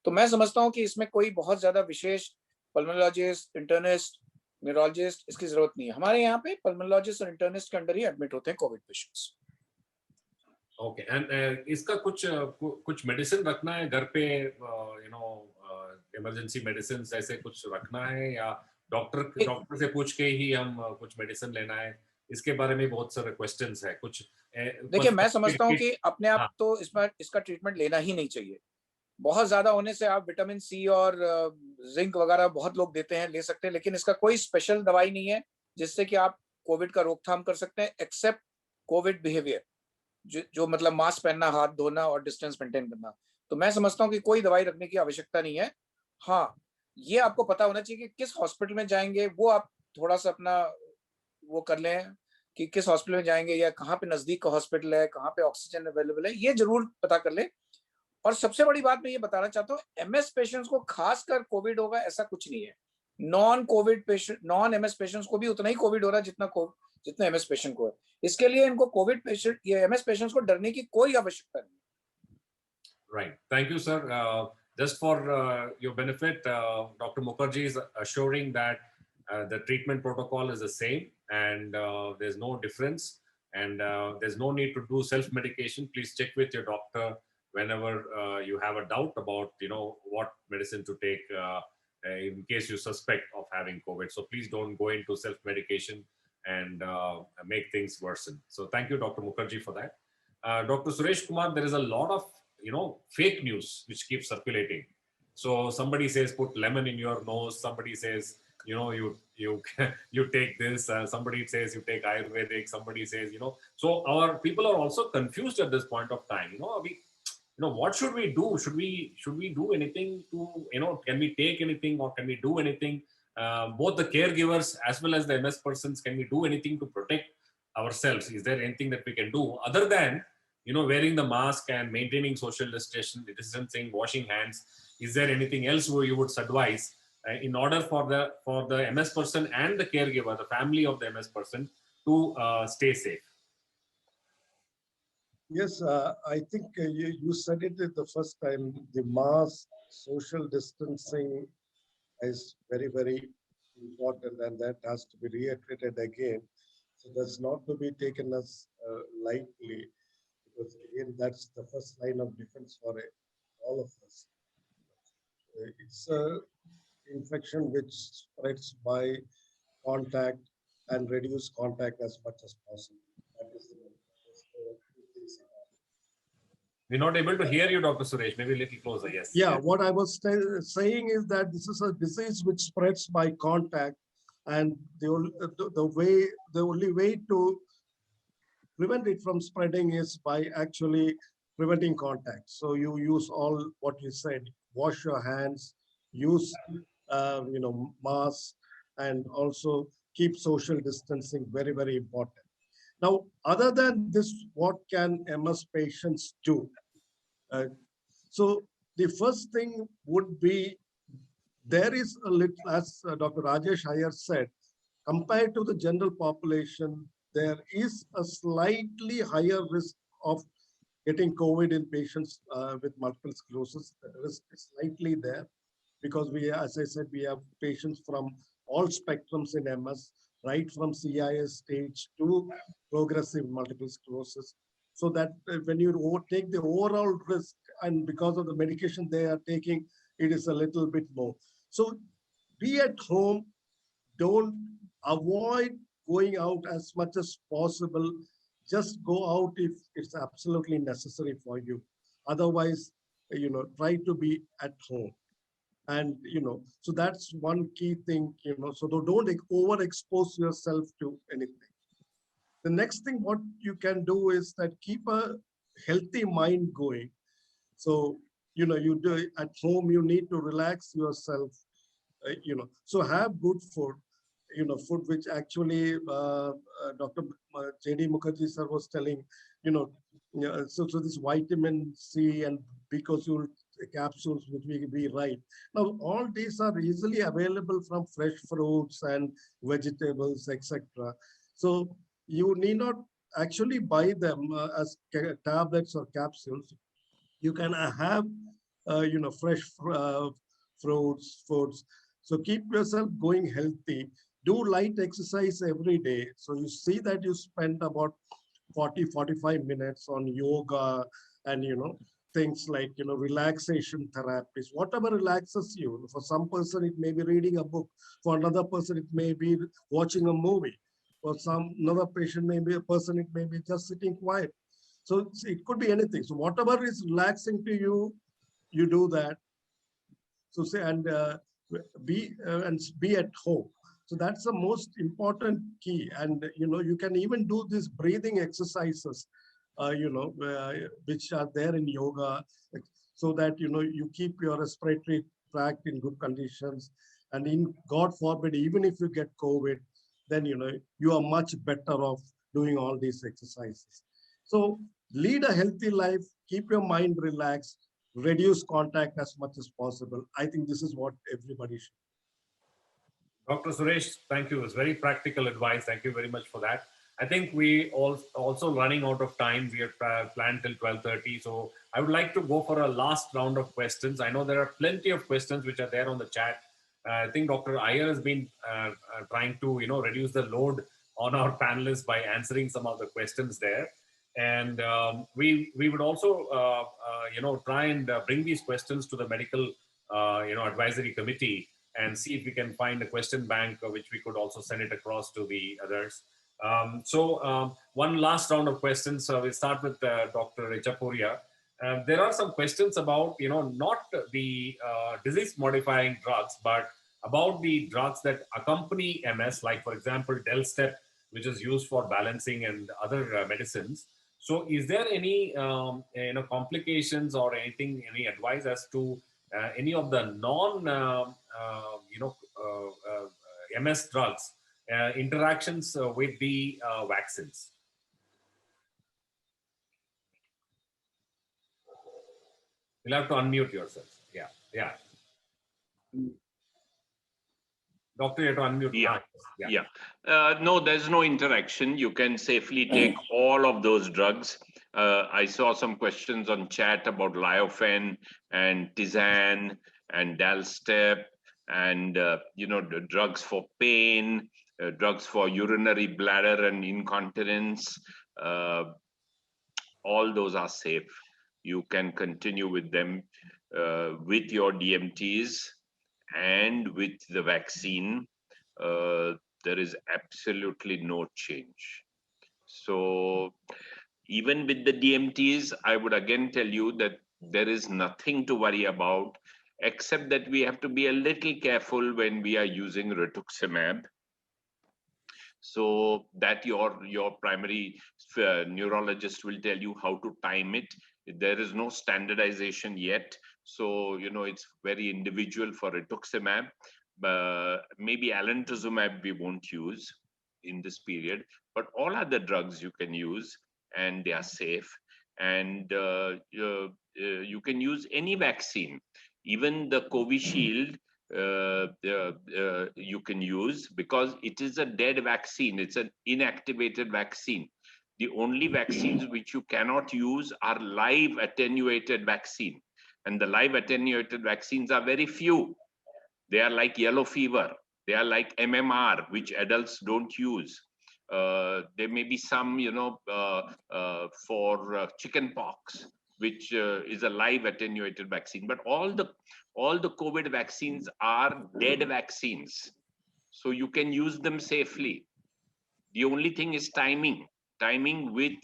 S7: तो मैं समझता हूँ कि इसमें कोई बहुत ज्यादा विशेष पल्मोनोलॉजिस्ट, इंटर्निस्ट, न्यूरोलॉजिस्ट इसकी जरूरत नहीं है. हमारे यहाँ पे पल्मोनोलॉजिस्ट और इंटर्निस्ट के अंडर ही एडमिट होते हैं कोविड पेशेंट्स.
S1: ओके. एंड इसका कुछ मेडिसिन रखना है घर पे, इमरजेंसी मेडिसिन ऐसे कुछ रखना है, या डॉक्टर से पूछ के ही हम कुछ मेडिसिन लेना है? इसके बारे में बहुत सारे क्वेश्चंस है. कुछ
S7: देखिए, मैं समझता हूँ कि अपने आप तो इसका ट्रीटमेंट लेना ही नहीं चाहिए. बहुत ज्यादा होने से आप विटामिन C और जिंक वगैरह बहुत लोग देते हैं, ले सकते हैं, लेकिन इसका कोई स्पेशल दवाई नहीं है जिससे कि आप कोविड का रोकथाम कर सकते हैं, एक्सेप्ट कोविड बिहेवियर, जो मतलब मास्क पहनना, हाथ धोना और डिस्टेंस मेंटेन करना. तो मैं समझता हूँ कि कोई दवाई रखने की आवश्यकता नहीं है. हाँ, ये आपको पता होना चाहिए कि किस हॉस्पिटल में जाएंगे, वो आप थोड़ा सा अपना वो कर लें कि किस हॉस्पिटल में जाएंगे या कहाँ पे नजदीक का हॉस्पिटल है, कहाँ पे ऑक्सीजन अवेलेबल है, ये जरूर पता कर ले. और सबसे बड़ी बात मैं ये बताना चाहता हूँ, MS पेशेंट्स को खासकर कोविड होगा ऐसा कुछ नहीं है. नॉन MS पेशेंट्स को भी उतना ही कोविड हो रहा है जितना MS पेशेंट को है. इसके लिए इनको कोविड पेशेंट या MS पेशेंट्स को डरने की कोई आवश्यकता नहीं.
S1: Right. Thank you, sir. Just for your benefit, Dr. Mukherjee is assuring that the treatment protocol is the same and there's no difference, and there's no need to do self-medication. Please check with your doctor whenever you have a doubt about, what medicine to take in case you suspect of having COVID. So please don't go into self-medication and make things worsen. So thank you, Dr. Mukherjee, for that. Dr. Suresh Kumar, there is a lot of fake news which keeps circulating. So somebody says put lemon in your nose, somebody says you take this, somebody says you take Ayurvedic, somebody says so our people are also confused at this point of time. What should we do? Should we do anything to can we take anything or can we do anything? Both the caregivers as well as the MS persons, can we do anything to protect ourselves? Is there anything that we can do other than wearing the mask and maintaining social distancing, washing hands? Is there anything else where you would advise in order for the MS person and the caregiver, the family of the MS person, to stay safe?
S9: Yes, I think you said it the first time. The mask, social distancing is very, very important, and that has to be reiterated again. So that's not to be taken as lightly, because again, that's the first line of defense for all of us. It's an infection which spreads by contact, and reduce contact as much as possible. That is the
S1: We're not able to hear you, Dr. Suresh. Maybe a little closer. Yes.
S9: Yeah, what I was saying is that this is a disease which spreads by contact, and the only way to prevent it from spreading is by actually preventing contact. So you use all what you said, wash your hands, use masks, and also keep social distancing. Very, very important. Now, other than this, what can MS patients do? So the first thing would be, there is a little, as Dr. Rajesh Iyer said, compared to the general population, there is a slightly higher risk of getting COVID in patients with multiple sclerosis. The risk is slightly there because we, as I said, we have patients from all spectrums in MS, right from CIS stage to progressive multiple sclerosis. So that when you take the overall risk, and because of the medication they are taking, it is a little bit more. So be at home, don't avoid going out as much as possible. Just go out if it's absolutely necessary for you. Otherwise, try to be at home. And, so that's one key thing, so don't overexpose yourself to anything. The next thing what you can do is that keep a healthy mind going. So, you do at home, you need to relax yourself, so have good food, food which actually Dr. J.D. Mukherjee sir was telling, so this vitamin C and B-capsule capsules which we write. Now, all these are easily available from fresh fruits and vegetables, etc. So you need not actually buy them as tablets or capsules. You can have, fresh fruits, foods. So keep yourself going healthy. Do light exercise every day. So you see that you spend about 40-45 minutes on yoga and, things like, relaxation therapies, whatever relaxes you. For some person, it may be reading a book. For another person, it may be watching a movie. For another person, it may be just sitting quiet. So it could be anything. So whatever is relaxing to you, you do that. So say, and be at home. So that's the most important key. And, you can even do these breathing exercises, which are there in yoga, so that, you keep your respiratory tract in good conditions. And in God forbid, even if you get COVID, then, you are much better off doing all these exercises. So lead a healthy life, keep your mind relaxed, reduce contact as much as possible. I think this is what everybody should.
S1: Dr. Suresh, thank you. It's very practical advice. Thank you very much for that. I think we also running out of time. We are planned till 12:30. So I would like to go for a last round of questions. I know there are plenty of questions which are there on the chat. I think Dr. Iyer has been trying to, reduce the load on our panelists by answering some of the questions there. And we would also, try and bring these questions to the medical, advisory committee and see if we can find a question bank which we could also send it across to the others. One last round of questions. We'll start with Dr. Ichapuria. There are some questions about, not the disease-modifying drugs, but about the drugs that accompany MS, like, for example, Delstep, which is used for balancing and other medicines. So is there any, complications or anything, any advice as to any of the MS drugs, interactions with the vaccines? You'll have to unmute yourself. Yeah. Doctor, you have to unmute.
S4: No, there's no interaction. You can safely take all of those drugs. I saw some questions on chat about Liofen and Tizan and Dalstep and, the drugs for pain, drugs for urinary bladder and incontinence. All those are safe. You can continue with them with your DMTs and with the vaccine. There is absolutely no change. So even with the DMTs, I would again tell you that there is nothing to worry about, except that we have to be a little careful when we are using rituximab. So that your primary neurologist will tell you how to time it. There is no standardization yet. So, it's very individual for rituximab. Maybe alemtuzumab we won't use in this period, but all other drugs you can use, and they are safe. And you can use any vaccine, even the Covishield. You can use, because it is a dead vaccine. It's an inactivated vaccine. The only vaccines which you cannot use are live attenuated vaccine, and the live attenuated vaccines are very few. They are like yellow fever. They are like MMR, which adults don't use. There may be some, for chicken pox, which is a live attenuated vaccine. But all the COVID vaccines are dead vaccines, so you can use them safely. The only thing is timing with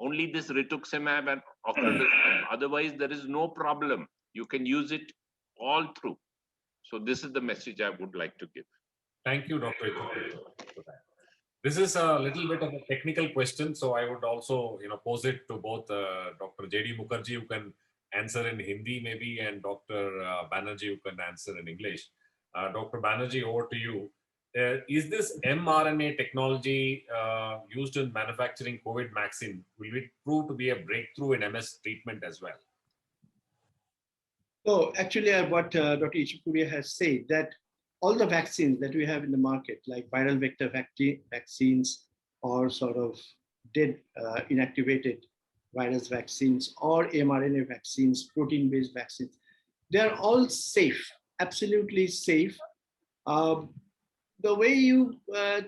S4: only this rituximab and ocrelizumab. Otherwise, there is no problem. You can use it all through. So this is the message I would like to give.
S1: Thank you, Dr. Itamar, for that. This is a little bit of a technical question, so I would also, pose it to both Dr. J.D. Mukherjee, who can answer in Hindi maybe, and Dr. Banerjee, who can answer in English. Dr. Banerjee, over to you. Is this mRNA technology used in manufacturing COVID vaccine, will it prove to be a breakthrough in MS treatment as well?
S8: So actually, what Dr. Ichapuria has said, that all the vaccines that we have in the market, like viral vector vaccines, or sort of dead inactivated virus vaccines, or mRNA vaccines, protein-based vaccines, they are all safe, absolutely safe. The way you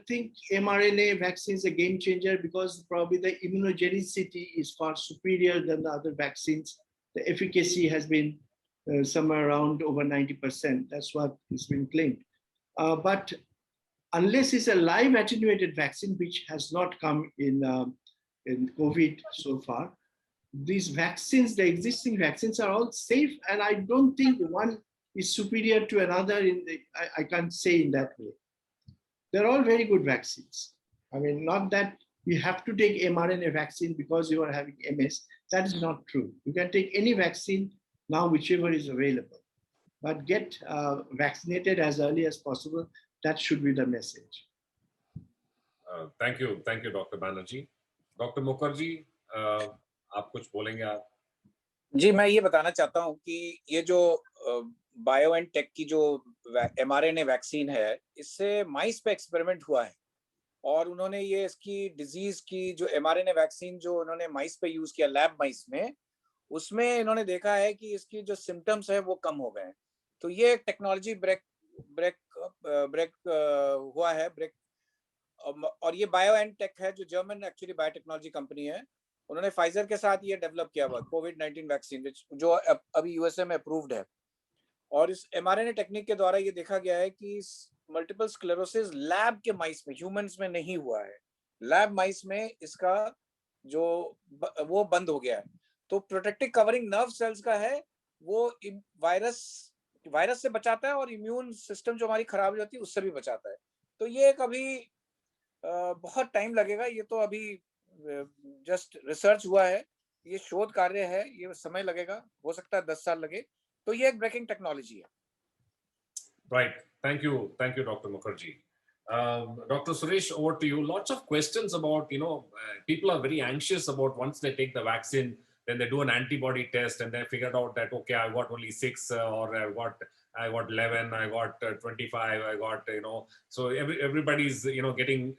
S8: think mRNA vaccine is a game changer, because probably the immunogenicity is far superior than the other vaccines. The efficacy has been somewhere around over 90%. That's what has been claimed. But unless it's a live attenuated vaccine, which has not come in COVID so far, these vaccines, the existing vaccines, are all safe, and I don't think one is superior to another. I can't say in that way. They're all very good vaccines. I mean, not that you have to take mRNA vaccine because you are having MS. That is not true. You can take any vaccine now, whichever is available, but get vaccinated as early as possible. That should be the message.
S1: Thank you, Dr. Banerjee. Dr. Mukherjee, आप कुछ बोलेंगे आप?
S7: जी, मैं ये बताना चाहता हूँ कि ये जो BioNTech की जो mRNA वैक्सीन है, इससे माइस पे एक्सपेरिमेंट हुआ है, और उन्होंने ये इसकी डिजीज की जो mRNA वैक्सीन जो उन्होंने माइस पे यूज किया, लैब माइस में, उसमें इन्होंने देखा है कि इसकी जो सिम्टम्स है वो कम हो गए। तो ये टेक्नोलॉजी ब्रेक हुआ है, और ये BioNTech है, जो जर्मन एक्चुअली बायोटेक्नोलॉजी कंपनी है। उन्होंने फाइजर के साथ ये डेवलप किया हुआ कोविड-19 वैक्सीन, जो अभी यूएसए में अप्रूव्ड है। और इस mRNA टेक्निक के द्वारा ये देखा गया है कि मल्टीपल स्क्लेरोसिस लैब के माइस में, ह्यूमंस में नहीं हुआ है। लैब माइस में इसका जो वो बंद हो गया है। तो प्रोटेक्टिव कवरिंग नर्व सेल्स का है, वो वायरस से बचाता है, और इम्यून सिस्टम जो हमारी खराब हो जाती है उससे भी बचाता है। तो ये एक अभी बहुत टाइम लगेगा, ये तो अभी जस्ट रिसर्च हुआ है, ये शोध कार्य है, ये समय लगेगा, हो सकता है 10 साल लगे। तो ये एक ब्रेकिंग टेक्नोलॉजी है।
S1: Right. Thank you, Dr. Mukherjee. Dr. Suresh, over to you. Lots of questions about, people are very anxious about once they take the vaccine, then they do an antibody test and they figured out that, okay, I got only 6 or I got 11, I got 25, I got, so everybody's, getting,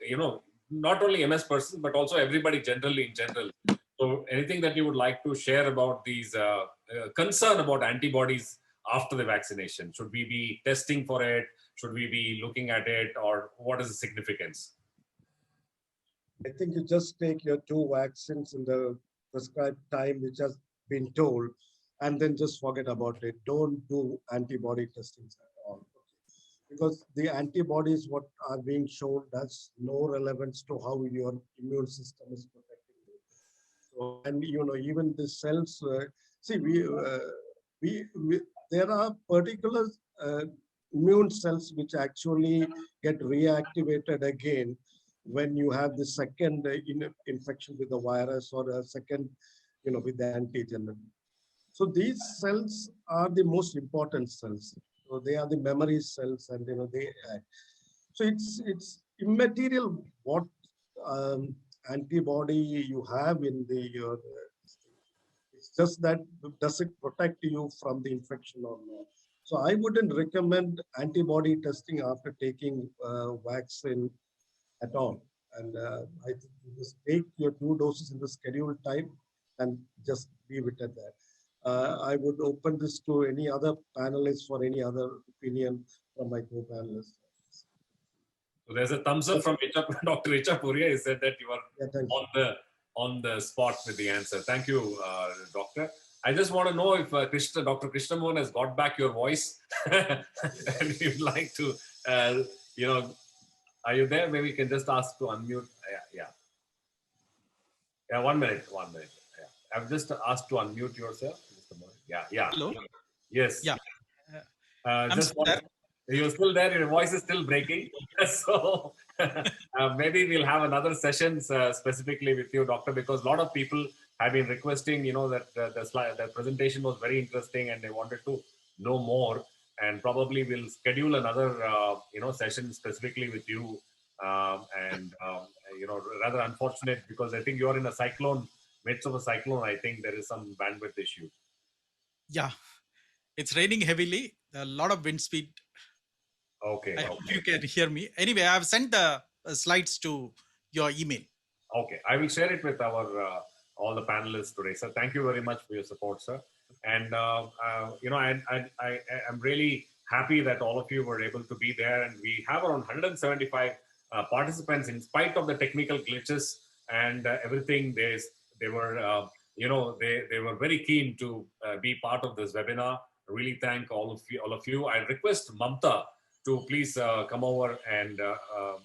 S1: not only MS person, but also everybody generally in general. So anything that you would like to share about these concern about antibodies after the vaccination? Should we be testing for it? Should we be looking at it, or what is the significance?
S9: I think you just take your 2 vaccines in the prescribed time, which has been told, and then just forget about it. Don't do antibody testing at all. Because the antibodies, what are being shown, has no relevance to how your immune system is protecting you. So, and even the cells, there are particular immune cells which actually get reactivated again when you have the second infection with the virus, or a second, with the antigen. So these cells are the most important cells. So they are the memory cells, and they act. So it's immaterial what antibody you have in your. It's just that does it protect you from the infection or not? So I wouldn't recommend antibody testing after taking vaccine at all. And I think you just take your 2 doses in the scheduled time and just leave it at that. I would open this to any other panelists for any other opinion from my co-panelists.
S1: So there's a thumbs up from Dr. Richa Puria. He said that you are on the spot with the answer. Thank you, Doctor. I just want to know if Dr. Krishna Mohan has got back your voice and you'd like to, are you there? Maybe you can just ask to unmute. Yeah, 1 minute. Yeah. I've just asked to unmute yourself. Just a moment. Yeah.
S6: Hello.
S1: Yes.
S6: Yeah.
S1: You're still there. Your voice is still breaking. So maybe we'll have another session specifically with you, Doctor, because a lot of people have been requesting, that the presentation was very interesting and they wanted to know more. And probably we'll schedule another, session specifically with you. Rather unfortunate because I think you're in a cyclone, midst of a cyclone. I think there is some bandwidth issue.
S6: Yeah, it's raining heavily. A lot of wind speed.
S1: Okay.
S6: I hope you can hear me. Anyway, I've sent the slides to your email.
S1: Okay, I will share it with our all the panelists today, sir. Thank you very much for your support, sir. And I'm really happy that all of you were able to be there, and we have around 175 participants in spite of the technical glitches and everything. They were they were very keen to be part of this webinar. Really thank all of you. I request Mamta to please come over and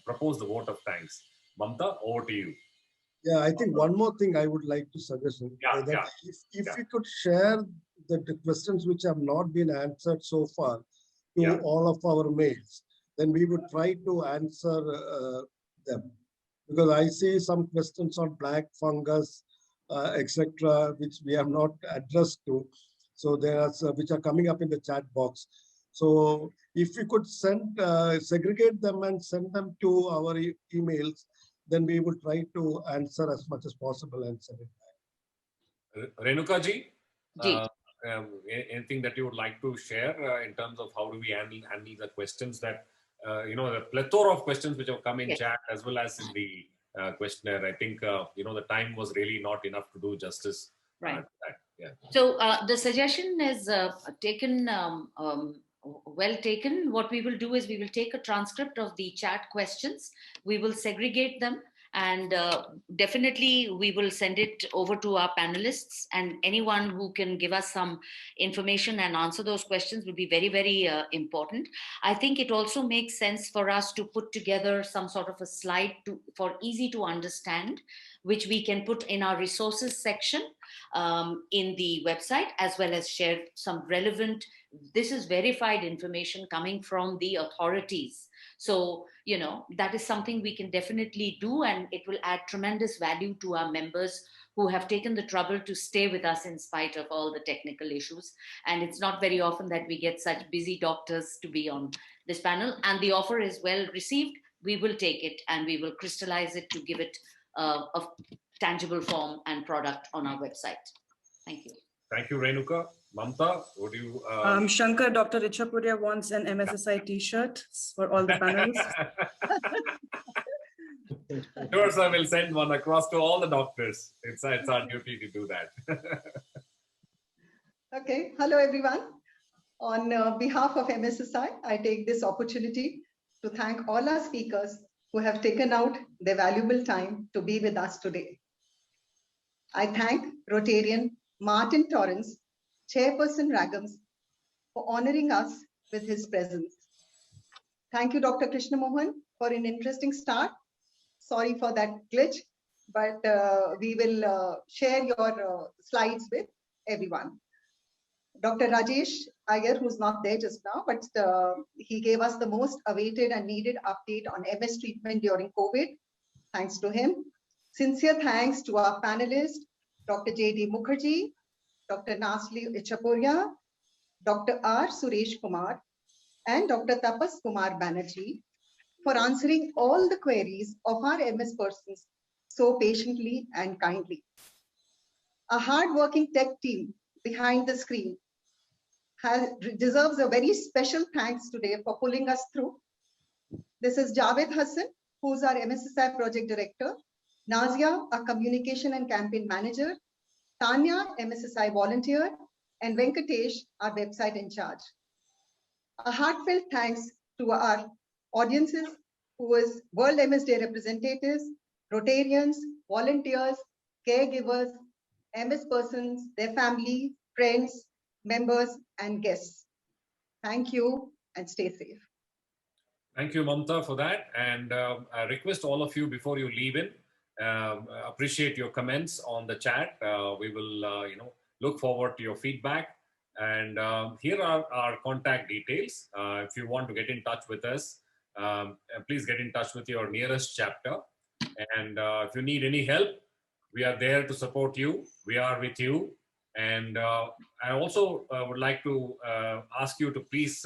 S1: propose the vote of thanks. Mamta, over to you.
S9: Yeah, I think one more thing I would like to suggest. If we could share the questions which have not been answered so far to all of our mails, then we would try to answer them. Because I see some questions on black fungus, etc., which we have not addressed to. So there are which are coming up in the chat box. So if we could segregate them and send them to our emails, then we will try to answer as much as possible and send it back.
S1: Renuka ji, anything that you would like to share in terms of how do we handle the questions that, the plethora of questions which have come in chat as well as in the questionnaire. I think, the time was really not enough to do justice.
S2: Right.
S1: Yeah.
S2: So the suggestion is taken, well taken. What we will do is we will take a transcript of the chat questions. We will segregate them, and definitely we will send it over to our panelists, and anyone who can give us some information and answer those questions will be very, very important. I think it also makes sense for us to put together some sort of a slide for easy to understand, which we can put in our resources section in the website, as well as share some relevant, this is verified information coming from the authorities. So, that is something we can definitely do, and it will add tremendous value to our members who have taken the trouble to stay with us in spite of all the technical issues. And it's not very often that we get such busy doctors to be on this panel, and the offer is well received. We will take it and we will crystallize it to give it a tangible form and product on our website. Thank you.
S1: Thank you, Renuka. Mamta, would you?
S10: Shankar, Dr. Richa Puria wants an MSSI t-shirt for all the panelists.
S1: Sure, sir, we'll send one across to all the doctors. It's our duty to do that.
S11: Okay, hello everyone. On behalf of MSSI, I take this opportunity to thank all our speakers who have taken out their valuable time to be with us today. I thank Rotarian Martin Torrance, Chairperson Ragams, for honoring us with his presence. Thank you, Dr. Krishna Mohan, for an interesting start. Sorry for that glitch, but we will share your slides with everyone. Dr. Rajesh Iyer, who's not there just now, but he gave us the most awaited and needed update on MS treatment during COVID. Thanks to him. Sincere thanks to our panelist, Dr. J.D. Mukherjee, Dr. Nasli Ichaporia, Dr. R. Suresh Kumar, and Dr. Tapas Kumar Banerjee for answering all the queries of our MS persons so patiently and kindly. A hard-working tech team behind the screen deserves a very special thanks today for pulling us through. This is Javed Hassan, who's our MSSI project director, Nazia, our communication and campaign manager, Tanya, MSSI volunteer, and Venkatesh, our website in charge. A heartfelt thanks to our audiences, who is World MS Day representatives, Rotarians, volunteers, caregivers, MS persons, their families, friends, members, and guests. Thank you and stay safe.
S1: Thank you, Mamta, for that. And I request all of you before you leave in, appreciate your comments on the chat. We will, look forward to your feedback. And here are our contact details. If you want to get in touch with us, please get in touch with your nearest chapter. And if you need any help, we are there to support you. We are with you. And I also would like to ask you to please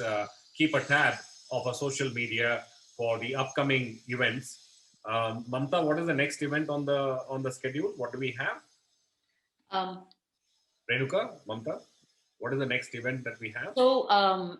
S1: keep a tab of our social media for the upcoming events. Mamta, what is the next event on the schedule? What do we have? Renuka, Mamta, what is the next event that we have?
S2: So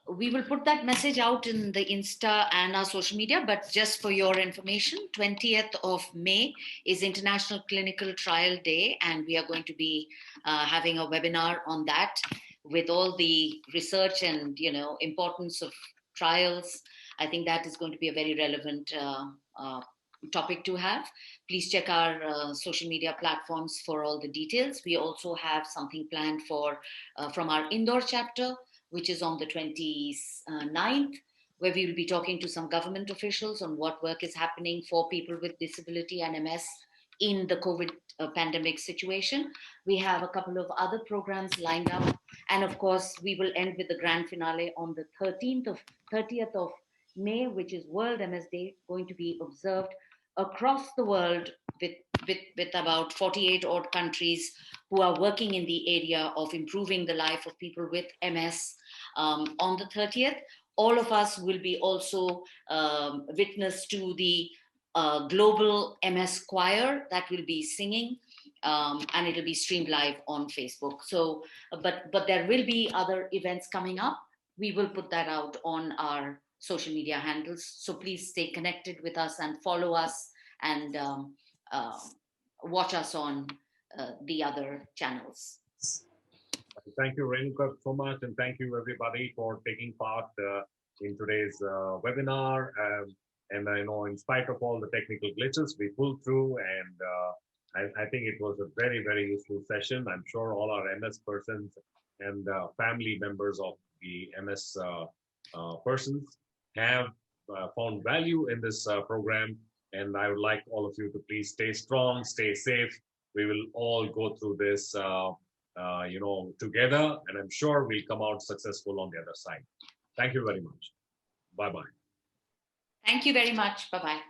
S2: we will put that message out in the Insta and our social media, but just for your information, 20th of May is International Clinical Trial Day, and we are going to be having a webinar on that with all the research and importance of trials. I think that is going to be a very relevant topic to have. Please check our social media platforms for all the details. We also have something planned for from our Indore chapter, which is on the 29th, where we will be talking to some government officials on what work is happening for people with disability and MS in the COVID pandemic situation. We have a couple of other programs lined up. And of course, we will end with the grand finale on the 30th of May, which is World MS Day, going to be observed across the world with about 48 odd countries who are working in the area of improving the life of people with MS. On the 30th, all of us will be also witness to the global MS choir that will be singing, and it'll be streamed live on Facebook. So, but there will be other events coming up. We will put that out on our social media handles. So please stay connected with us and follow us and watch us on the other channels.
S1: Thank you, Renuka, so much. And thank you, everybody, for taking part in today's webinar. And I know in spite of all the technical glitches, we pulled through, and I think it was a very, very useful session. I'm sure all our MS persons and family members of the MS persons have found value in this program. And I would like all of you to please stay strong, stay safe. We will all go through this, together, and I'm sure we'll come out successful on the other side. Thank you very much. Bye-bye.
S2: Thank you very much. Bye-bye.